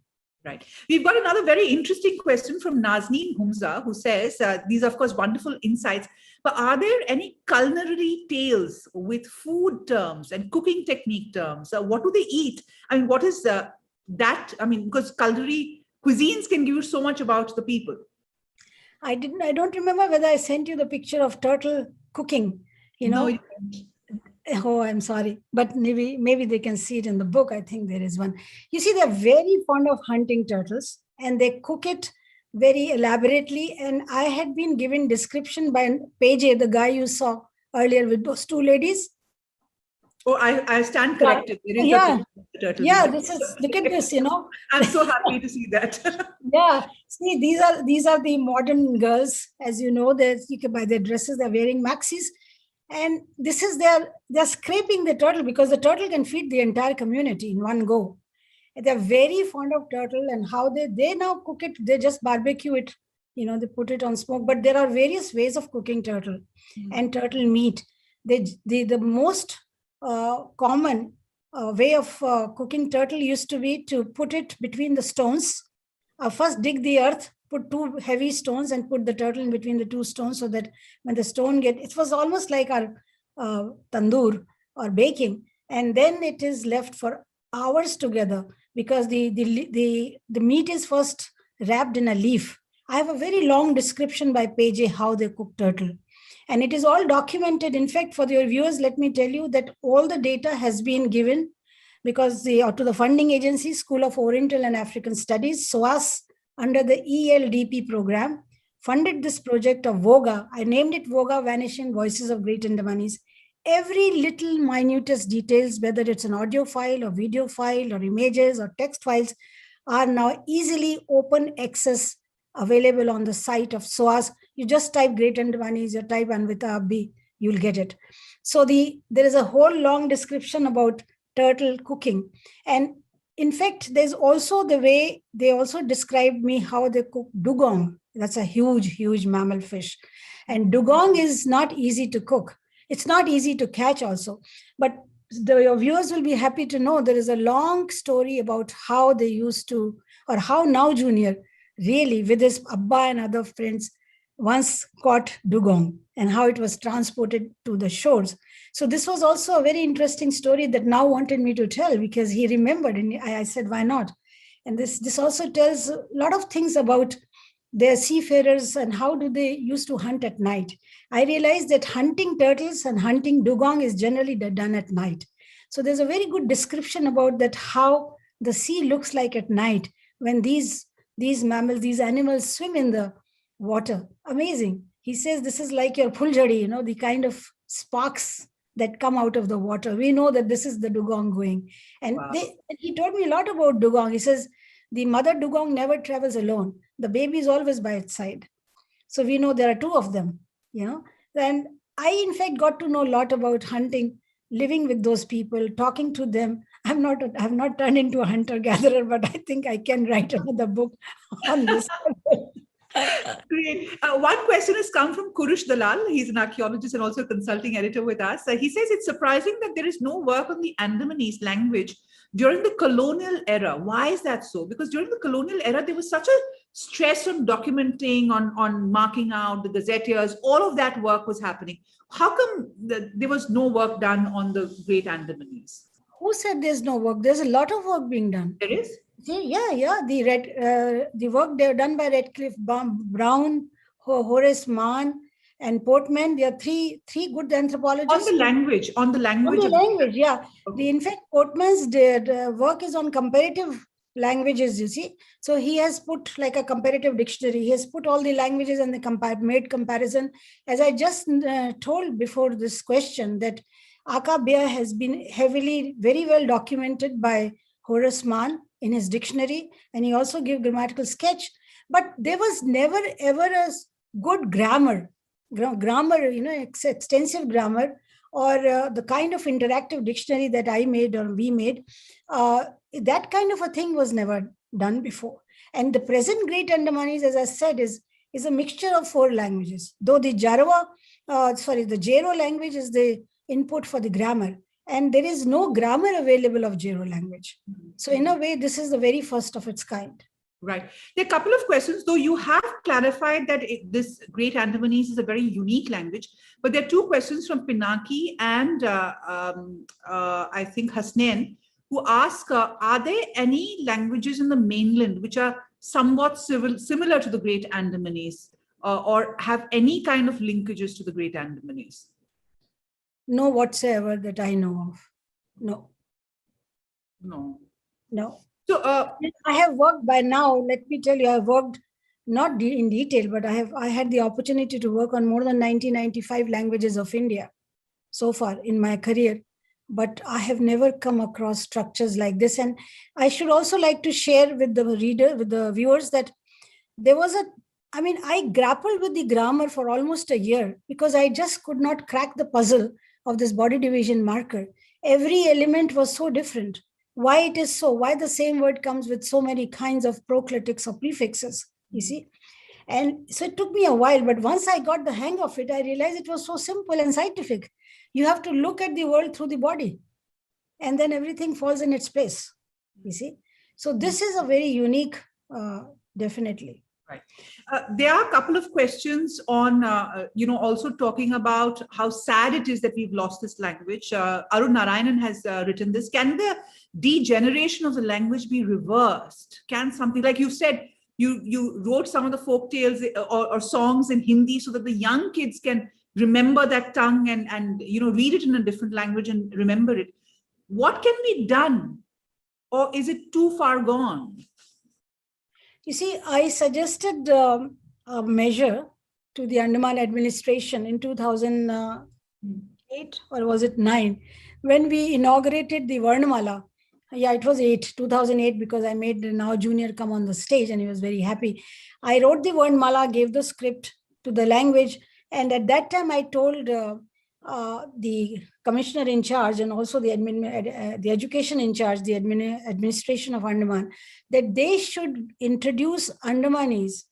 Right. We've got another very interesting question from Nazneen Humza, who says, these are, of course, wonderful insights, but are there any culinary tales with food terms and cooking technique terms? What do they eat? I mean, what is that? I mean, because culinary cuisines can give you so much about the people. I don't remember whether I sent you the picture of turtle cooking, No, oh, I'm sorry, but maybe they can see it in the book. I think there is one. You see, they're very fond of hunting turtles and they cook it very elaborately. And I had been given description by Paige, the guy you saw earlier with those two ladies. Oh, I stand corrected. Yeah, this is, look at this, I'm so happy to see that. Yeah, see, these are the modern girls, as you know, you can buy their dresses, they're wearing maxis. And this is they're scraping the turtle because the turtle can feed the entire community in one go. They're very fond of turtle and how they now cook it. They just barbecue it, they put it on smoke. But there are various ways of cooking turtle and turtle meat. The most common way of cooking turtle used to be to put it between the stones. First dig the earth, put two heavy stones and put the turtle in between the two stones so that when the stone it was almost like our tandoor or baking. And then it is left for hours together because the meat is first wrapped in a leaf. I have a very long description by Paige how they cook turtle. And it is all documented. In fact, for your viewers, let me tell you that all the data has been given because to the funding agency, School of Oriental and African Studies, SOAS, under the ELDP program, funded this project of VOGA. I named it VOGA, Vanishing Voices of Great Andamanese. Every little minutest details, whether it's an audio file or video file or images or text files, are now easily open access available on the site of SOAS. You just type Great Andamanese, you type Anvita Abbi, you'll get it. So there is a whole long description about turtle cooking. And in fact, there's also the way they also described me how they cook dugong. That's a huge, huge mammal fish. And dugong is not easy to cook. It's not easy to catch also. But your viewers will be happy to know there is a long story about how they used to, or how Now Junior really with his Abba and other friends once caught dugong and how it was transported to the shores. So this was also a very interesting story that Now wanted me to tell because he remembered and I said, why not? And this also tells a lot of things about their seafarers and how do they used to hunt at night. I realized that hunting turtles and hunting dugong is generally done at night. So there's a very good description about that, how the sea looks like at night when these mammals, these animals swim in the water. Amazing. He says this is like your phuljadi, the kind of sparks that come out of the water. We know that this is the dugong going. And wow. He told me a lot about dugong. He says the mother dugong never travels alone. The baby is always by its side. So we know there are two of them, And I, in fact, got to know a lot about hunting, living with those people, talking to them. I have not turned into a hunter-gatherer, but I think I can write another book on this. Great. One question has come from Kurush Dalal. He's an archaeologist and also a consulting editor with us. He says it's surprising that there is no work on the Andamanese language during the colonial era. Why is that so? Because during the colonial era, there was such a stress on documenting, on marking out the gazetteers. All of that work was happening. How come there was no work done on the Great Andamanese? Who said there's no work? There's a lot of work being done. There is? Yeah. The work they've done by Redcliffe Brown, Horace Mann, and Portman. There are three good anthropologists. On the language. On the language, yeah. Okay. In fact, Portman's work is on comparative languages, you see. So he has put like a comparative dictionary. He has put all the languages and made comparison. As I just told before this question, that Akabia has been very well documented by Horace Mann in his dictionary, and he also gave grammatical sketch. But there was never ever a good grammar, extensive grammar, or the kind of interactive dictionary that I made or we made. That kind of a thing was never done before. And the present Great Andamanese, as I said, is a mixture of 4 languages. Though the the Jero language is the input for the grammar, and there is no grammar available of Jero language. So in a way, this is the very first of its kind. Right. There are a couple of questions, though you have clarified that this Great Andamanese is a very unique language, but there are 2 questions from Pinaki and I think Hasnain, who ask, are there any languages in the mainland which are somewhat similar to the Great Andamanese or have any kind of linkages to the Great Andamanese? No whatsoever that I know of. No. So I have worked by now, let me tell you, I've worked not in detail, but I had the opportunity to work on more than 95 languages of India so far in my career. But I have never come across structures like this. And I should also like to share with the viewers that there was I grappled with the grammar for almost a year because I just could not crack the puzzle of this body division marker. Every element was so different. Why it is so? Why the same word comes with so many kinds of proclitics or prefixes, you see? And so it took me a while, but once I got the hang of it, I realized it was so simple and scientific. You have to look at the world through the body, and then everything falls in its place, you see? So this is a very unique, definitely. Right. There are a couple of questions on, also talking about how sad it is that we've lost this language. Arun Narayanan has written this. Can the degeneration of the language be reversed? Can something, like you said, you wrote some of the folk tales or songs in Hindi so that the young kids can remember that tongue and read it in a different language and remember it. What can be done? Or is it too far gone? You see, I suggested a measure to the Andaman administration in 2008, or was it 9, when we inaugurated the Varnamala. Yeah, it was 2008, because I made Now Junior come on the stage and he was very happy. I wrote the Varnamala, gave the script to the language. And at that time, I told the commissioner in charge and also the education in charge, the administration of Andaman, that they should introduce Andamanese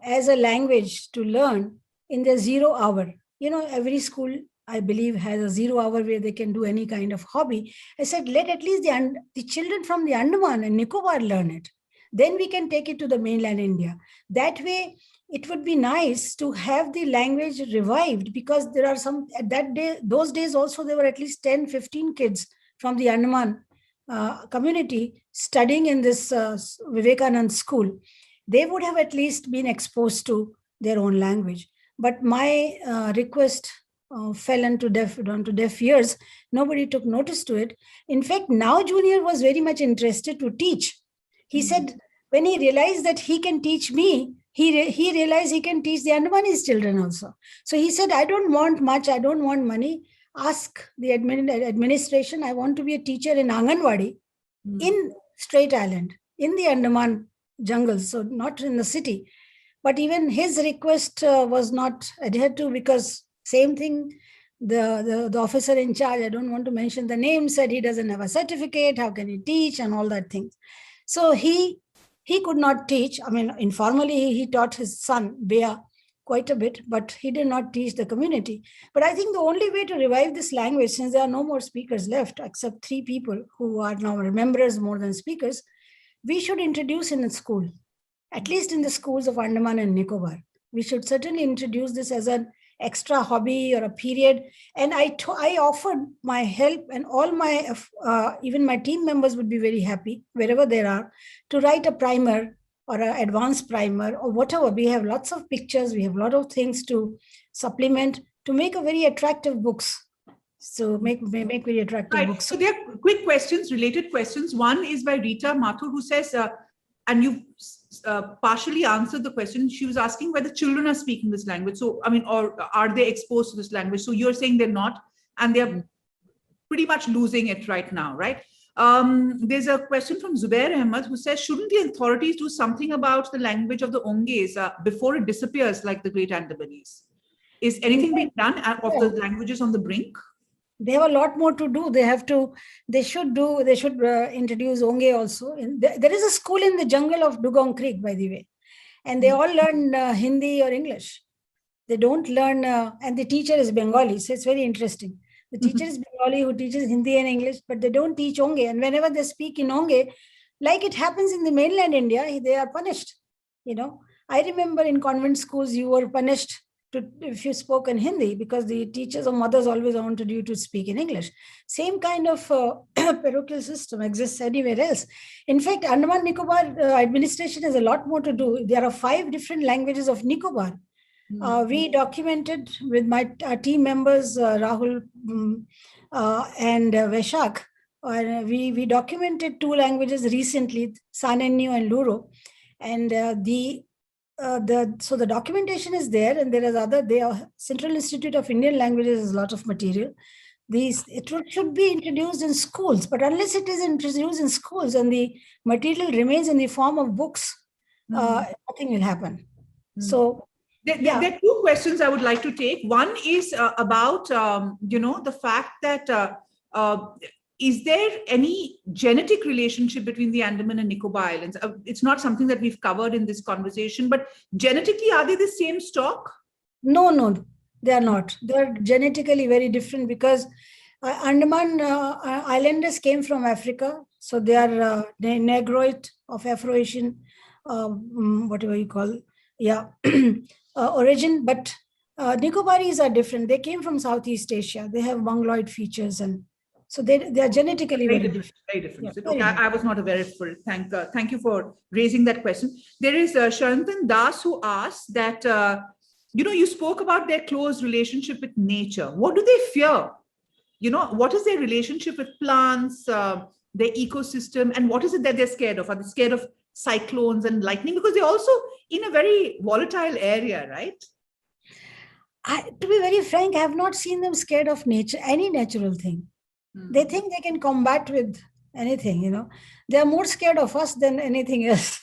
as a language to learn in their 0 hour. Every school, I believe, has a 0 hour where they can do any kind of hobby. I said, let at least the children from the Andaman and Nicobar learn it. Then we can take it to the mainland India. That way, it would be nice to have the language revived, because there are some, at those days also, there were at least 10, 15 kids from the Andaman community studying in this Vivekanand school. They would have at least been exposed to their own language. But my request fell onto deaf ears. Nobody took notice to it. In fact, Now Junior was very much interested to teach. He said, when he realized that he can teach me, he realized he can teach the Andamanese children also. So he said, I don't want much, I don't want money. Ask the administration, I want to be a teacher in Anganwadi, in Strait Island, in the Andaman jungles, so not in the city. But even his request was not adhered to, because same thing, the officer in charge, I don't want to mention the name, said he doesn't have a certificate, how can he teach, and all that thing. So he could not teach. I mean, informally, he taught his son, Bea, quite a bit, but he did not teach the community. But I think the only way to revive this language, since there are no more speakers left, except 3 people who are now rememberers more than speakers, we should introduce in the school, at least in the schools of Andaman and Nicobar. We should certainly introduce this as an extra hobby or a period. And I offered my help, and all my, even my team members would be very happy, wherever they are, to write a primer or an advanced primer or whatever. We have lots of pictures, we have a lot of things to supplement to make a very attractive books. So make very attractive books. So there are quick questions, related questions. One is by Rita Mathur, who says, and you've partially answered the question. She was asking whether children are speaking this language. So, I mean, or are they exposed to this language? So you're saying they're not, and they're pretty much losing it right now, right? There's a question from Zubair Ahmed, who says, shouldn't the authorities do something about the language of the Onges before it disappears like the Great Andamanese? Is anything being done of the languages on the brink? They have a lot more to do. They should introduce Onge also. There is a school in the jungle of Dugong Creek, by the way, and they all learn Hindi or English. They don't learn, and the teacher is Bengali, so it's very interesting. The teacher is Bengali who teaches Hindi and English, but they don't teach Onge. And whenever they speak in Onge, like it happens in the mainland India, they are punished. You know, I remember in convent schools, you were punished if you spoke in Hindi, because the teachers or mothers always wanted you to speak in English. Same kind of parochial system exists anywhere else. In fact, Andaman Nicobar administration has a lot more to do. There are 5 different languages of Nicobar. We documented with my team members, Rahul and Vaishak. We documented 2 languages recently, Sanenyo and Luro. And so the documentation is there, and there is the Central Institute of Indian Languages has a lot of material. It should be introduced in schools, but unless it is introduced in schools and the material remains in the form of books, nothing will happen. So there are 2 questions I would like to take. One is about the fact that is there any genetic relationship between the Andaman and Nicobar Islands? It's not something that we've covered in this conversation, but genetically, are they the same stock? No, they are not. They're genetically very different, because Andaman Islanders came from Africa. So they are Negroid of Afro-Asian, whatever you call, origin. But Nicobaris are different. They came from Southeast Asia. They have Mongoloid features, and so they are genetically very different. Very different. Yeah, okay, I was not aware of it. Thank you for raising that question. There is Sharantan Das, who asks that, you spoke about their close relationship with nature. What do they fear? What is their relationship with plants, their ecosystem, and what is it that they're scared of? Are they scared of cyclones and lightning? Because they're also in a very volatile area, right? To be very frank, I have not seen them scared of nature, any natural thing. They think they can combat with anything, They are more scared of us than anything else.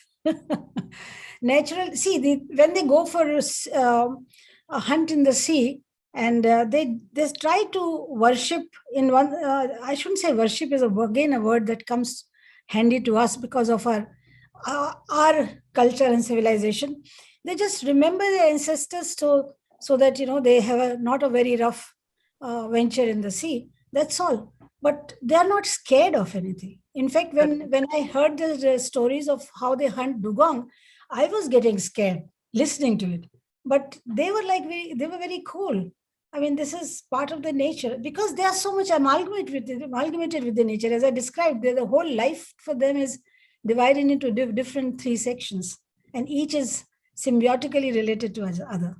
Natural, when they go for a hunt in the sea, and they try to worship in one, I shouldn't say worship is again a word that comes handy to us because of our culture and civilization. They just remember their ancestors so that, they have not a very rough venture in the sea. That's all. But they are not scared of anything. In fact, when I heard the stories of how they hunt dugong, I was getting scared listening to it. But they were very cool. I mean, this is part of the nature, because they are so much amalgamated with the nature. As I described, the whole life for them is divided into different 3 sections, and each is symbiotically related to each other.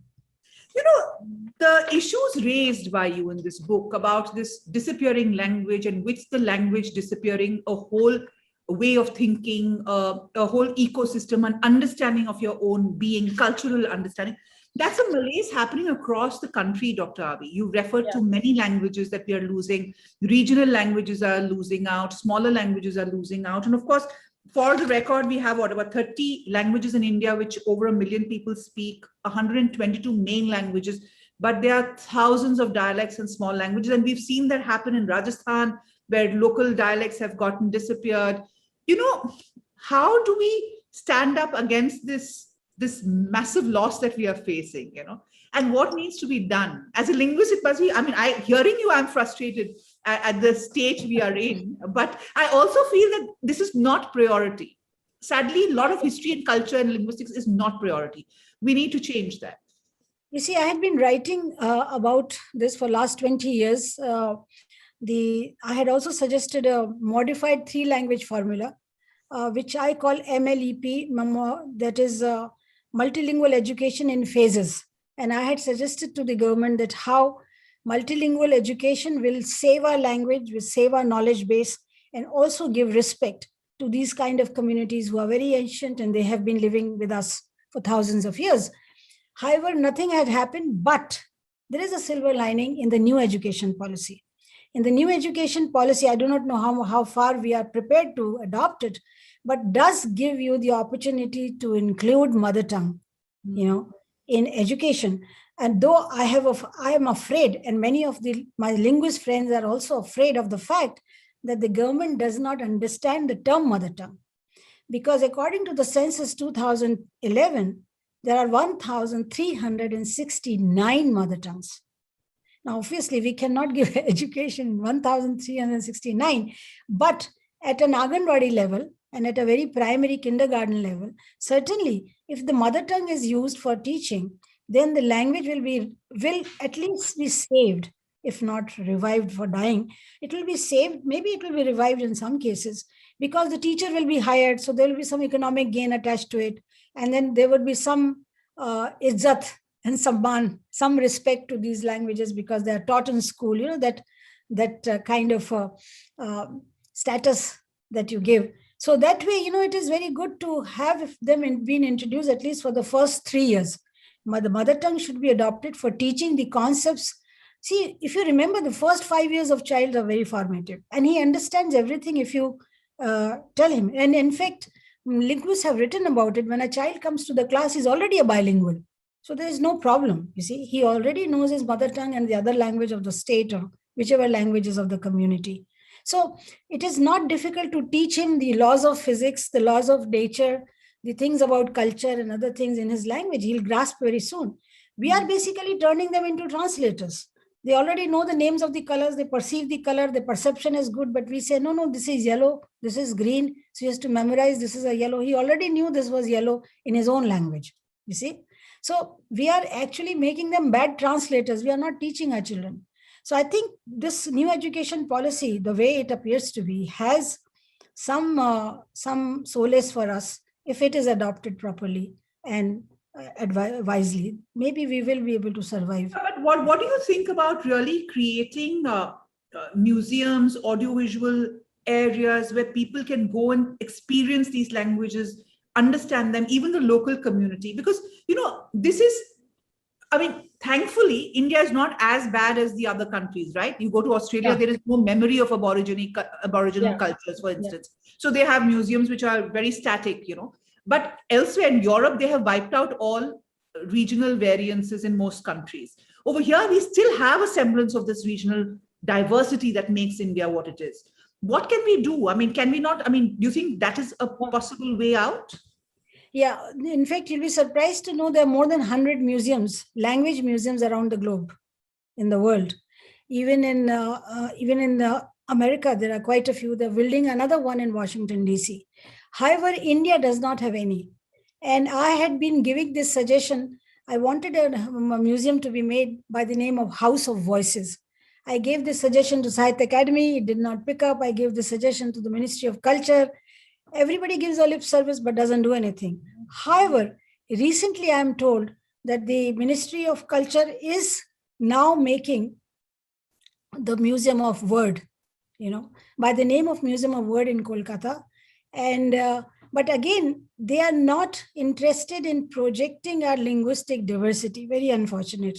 The issues raised by you in this book about this disappearing language, and with the language disappearing, a whole way of thinking, a whole ecosystem, an understanding of your own being, cultural understanding, that's a malaise happening across the country, Dr. Abbi. You referred to many languages that we are losing. Regional languages are losing out. Smaller languages are losing out. And of course, for the record, we have about 30 languages in India, which over 1 million people speak, 122 main languages. but there are thousands of dialects and small languages. And we've seen that happen in Rajasthan, where local dialects have gotten disappeared. How do we stand up against this massive loss that we are facing, and what needs to be done? As a linguist, it must be, hearing you, I'm frustrated at the stage we are in, but I also feel that this is not priority. Sadly, a lot of history and culture and linguistics is not priority. We need to change that. You see, I had been writing about this for last 20 years. I had also suggested a modified 3-language formula, which I call MLEP, that is multilingual education in phases. And I had suggested to the government that how multilingual education will save our language, will save our knowledge base, and also give respect to these kind of communities who are very ancient and they have been living with us for thousands of years. However, nothing had happened, but there is a silver lining in the new education policy. In the new education policy, I do not know how far we are prepared to adopt it, but does give you the opportunity to include mother tongue, in education. And though I am afraid, and many of my linguist friends are also afraid of the fact that the government does not understand the term mother tongue. Because according to the census 2011, there are 1,369 mother tongues. Now, obviously, we cannot give education in 1,369, but at an Anganwadi level and at a very primary kindergarten level, certainly, if the mother tongue is used for teaching, then the language will at least be saved, if not revived for dying. It will be saved, maybe it will be revived in some cases, because the teacher will be hired, so there will be some economic gain attached to it, and then there would be some izzat and some respect to these languages because they are taught in school, that kind of status that you give. So that way, it is very good to have them been introduced at least for the first 3 years. The mother tongue should be adopted for teaching the concepts. See, if you remember, the first 5 years of child are very formative, and he understands everything if you tell him. And in fact, linguists have written about it. When a child comes to the class, he's already a bilingual. So there is no problem. You see, he already knows his mother tongue and the other language of the state or whichever languages of the community. So it is not difficult to teach him the laws of physics, the laws of nature, the things about culture and other things in his language. He'll grasp very soon. We are basically turning them into translators. They already know the names of the colors. They perceive the color. The perception is good. But we say, no, this is yellow. This is green. So he has to memorize this is a yellow. He already knew this was yellow in his own language. You see? So we are actually making them bad translators. We are not teaching our children. So I think this new education policy, the way it appears to be, has some solace for us if it is adopted properly and wisely. Maybe we will be able to survive. But what do you think about really creating museums, audiovisual areas where people can go and experience these languages, understand them, even the local community? Because, this is, thankfully, India is not as bad as the other countries, right? You go to Australia, there is no memory of Aboriginal cultures, for instance. So they have museums which are very static, But elsewhere in Europe, they have wiped out all regional variances in most countries. Over here, we still have a semblance of this regional diversity that makes India what it is. What can we do? Can we not? Do you think that is a possible way out? Yeah, in fact, you'll be surprised to know there are more than 100 museums, language museums around the globe, in the world. Even in America, there are quite a few. They're building another one in Washington, D.C. However, India does not have any. And I had been giving this suggestion. I wanted a museum to be made by the name of House of Voices. I gave this suggestion to Sahitya Academy. It did not pick up. I gave the suggestion to the Ministry of Culture. Everybody gives a lip service but doesn't do anything. However, recently I am told that the Ministry of Culture is now making the Museum of Word, by the name of Museum of Word in Kolkata. And but again, they are not interested in projecting our linguistic diversity. Very unfortunate.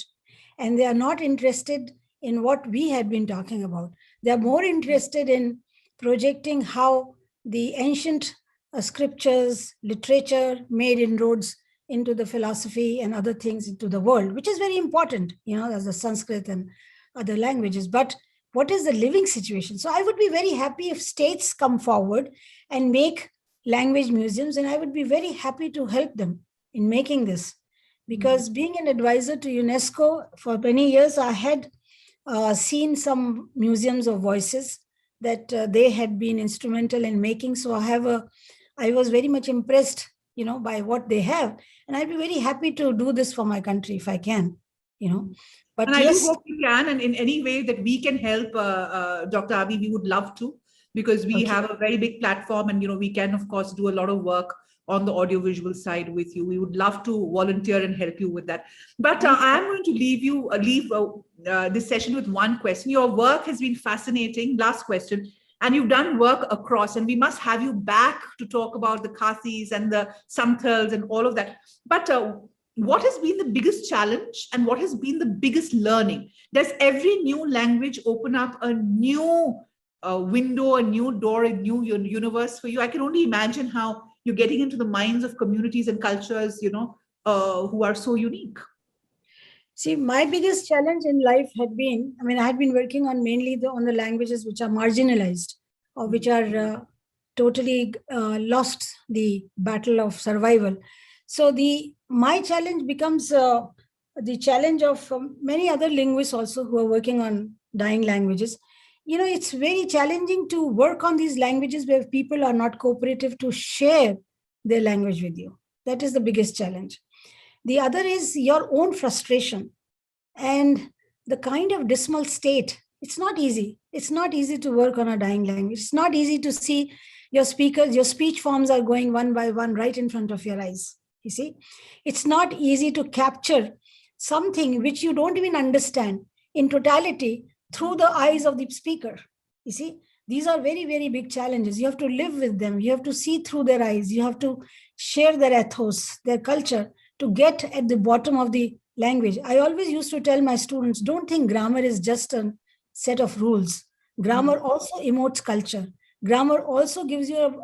And they are not interested in what we had been talking about. They are more interested in projecting how the ancient scriptures, literature made inroads into the philosophy and other things into the world, which is very important, as the Sanskrit and other languages. But what is the living situation? So I would be very happy if states come forward and make language museums, and I would be very happy to help them in making this. Because being an advisor to UNESCO for many years, I had seen some museums of voices that they had been instrumental in making. So I was very much impressed, by what they have. And I'd be very happy to do this for my country if I can, But and I yes, do hope we can, and in any way that we can help Dr. Abbi, we would love to, because we have a very big platform, and we can of course do a lot of work on the audiovisual side with you. We would love to volunteer and help you with that. But I am going to leave this session with one question. Your work has been fascinating. Last question. And you've done work across, and we must have you back to talk about the Khasis and the Samthals and all of that. But what has been the biggest challenge, and what has been the biggest learning? Does every new language open up a new window, a new door, a new universe for you? I can only imagine how you're getting into the minds of communities and cultures, who are so unique. See, my biggest challenge in life had been, I had been working on mainly on the languages which are marginalized, or which are totally lost the battle of survival. So my challenge becomes the challenge of many other linguists also who are working on dying languages. It's very challenging to work on these languages where people are not cooperative to share their language with you. That is the biggest challenge. The other is your own frustration and the kind of dismal state. It's not easy. It's not easy to work on a dying language. It's not easy to see your speakers, your speech forms are going one by one right in front of your eyes. You see, it's not easy to capture something which you don't even understand in totality through the eyes of the speaker. You see, these are very, very big challenges. You have to live with them. You have to see through their eyes. You have to share their ethos, their culture, to get at the bottom of the language. I always used to tell my students, don't think grammar is just a set of rules. Grammar also emotes culture. Grammar also gives you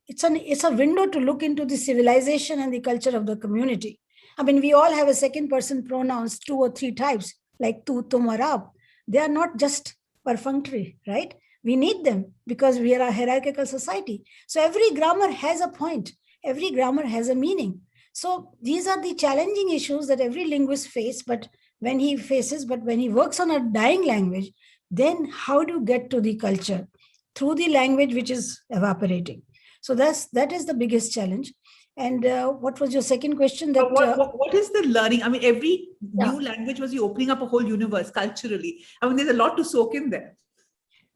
it's a window to look into the civilization and the culture of the community. We all have a second person pronouns, 2 or 3 types, like tu, tum, or aap. They are not just perfunctory, right? We need them because we are a hierarchical society. So every grammar has a point. Every grammar has a meaning. So these are the challenging issues that every linguist faces, but when he works on a dying language, then how do you get to the culture? Through the language which is evaporating. So that is the biggest challenge. And what was your second question? That what is the learning? Every new language was you opening up a whole universe culturally. There's a lot to soak in there.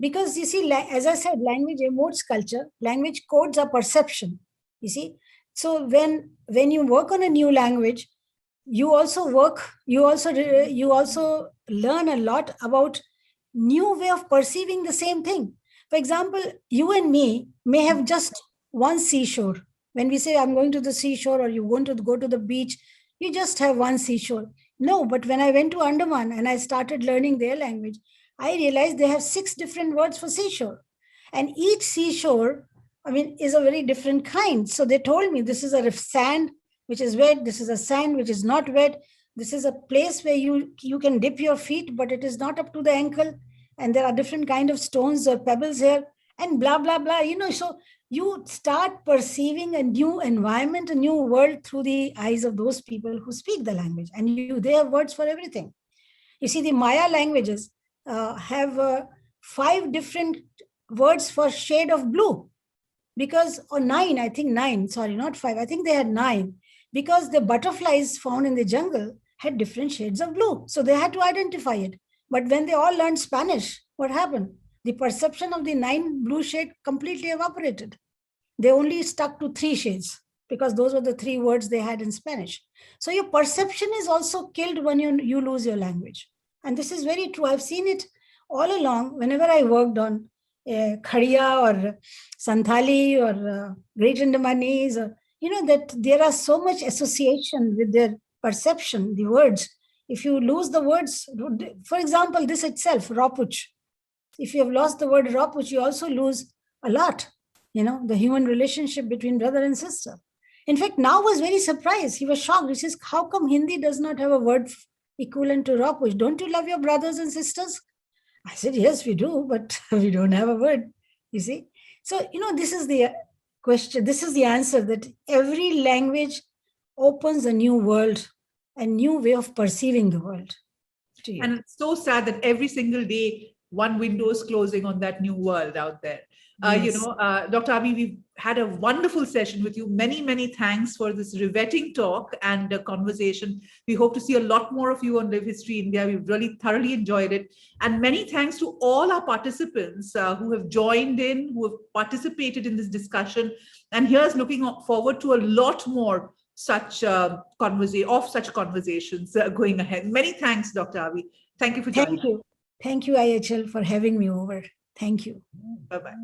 Because you see, as I said, language emotes culture. Language codes are perception. You see, so when you work on a new language, you also learn a lot about new way of perceiving the same thing. For example, you and me may have just one seashore. When we say I'm going to the seashore or you're going to go to the beach, you just have one seashore. No, but when I went to Andaman and I started learning their language, I realized they have 6 different words for seashore. And each seashore, is a very different kind. So they told me this is a sand which is wet. This is a sand which is not wet. This is a place where you can dip your feet, but it is not up to the ankle. And there are different kind of stones or pebbles here and blah, blah, blah. So you start perceiving a new environment, a new world through the eyes of those people who speak the language. And they have words for everything. You see, the Maya languages have 5 different words for shade of blue. Or 9, I think 9, sorry, not 5. I think they had 9. Because the butterflies found in the jungle had different shades of blue. So they had to identify it. But when they all learned Spanish, what happened? The perception of the 9 blue shade completely evaporated. They only stuck to 3 shades because those were the 3 words they had in Spanish. So your perception is also killed when you lose your language. And this is very true. I've seen it all along whenever I worked on Khadiya or Santhali or Great Andamanese, that there are so much association with their perception, the words. If you lose the words, for example, this itself, Rapuch. If you have lost the word Rapuch, you also lose a lot, the human relationship between brother and sister. In fact, now was very surprised. He was shocked. He says, how come Hindi does not have a word equivalent to rock? Don't you love your brothers and sisters? I said, yes, we do, but we don't have a word, you see. So, this is the question. This is the answer, that every language opens a new world, a new way of perceiving the world to you. And it's so sad that every single day, one window is closing on that new world out there. Yes. Dr. Abbi, we've had a wonderful session with you. Many, many thanks for this riveting talk and conversation. We hope to see a lot more of you on Live History India. We've really thoroughly enjoyed it. And many thanks to all our participants who have joined in, who have participated in this discussion. And here's looking forward to a lot more such conversations going ahead. Many thanks, Dr. Abbi. Thank you for joining. Thank you. Thank you, IHL, for having me over. Thank you. Bye-bye.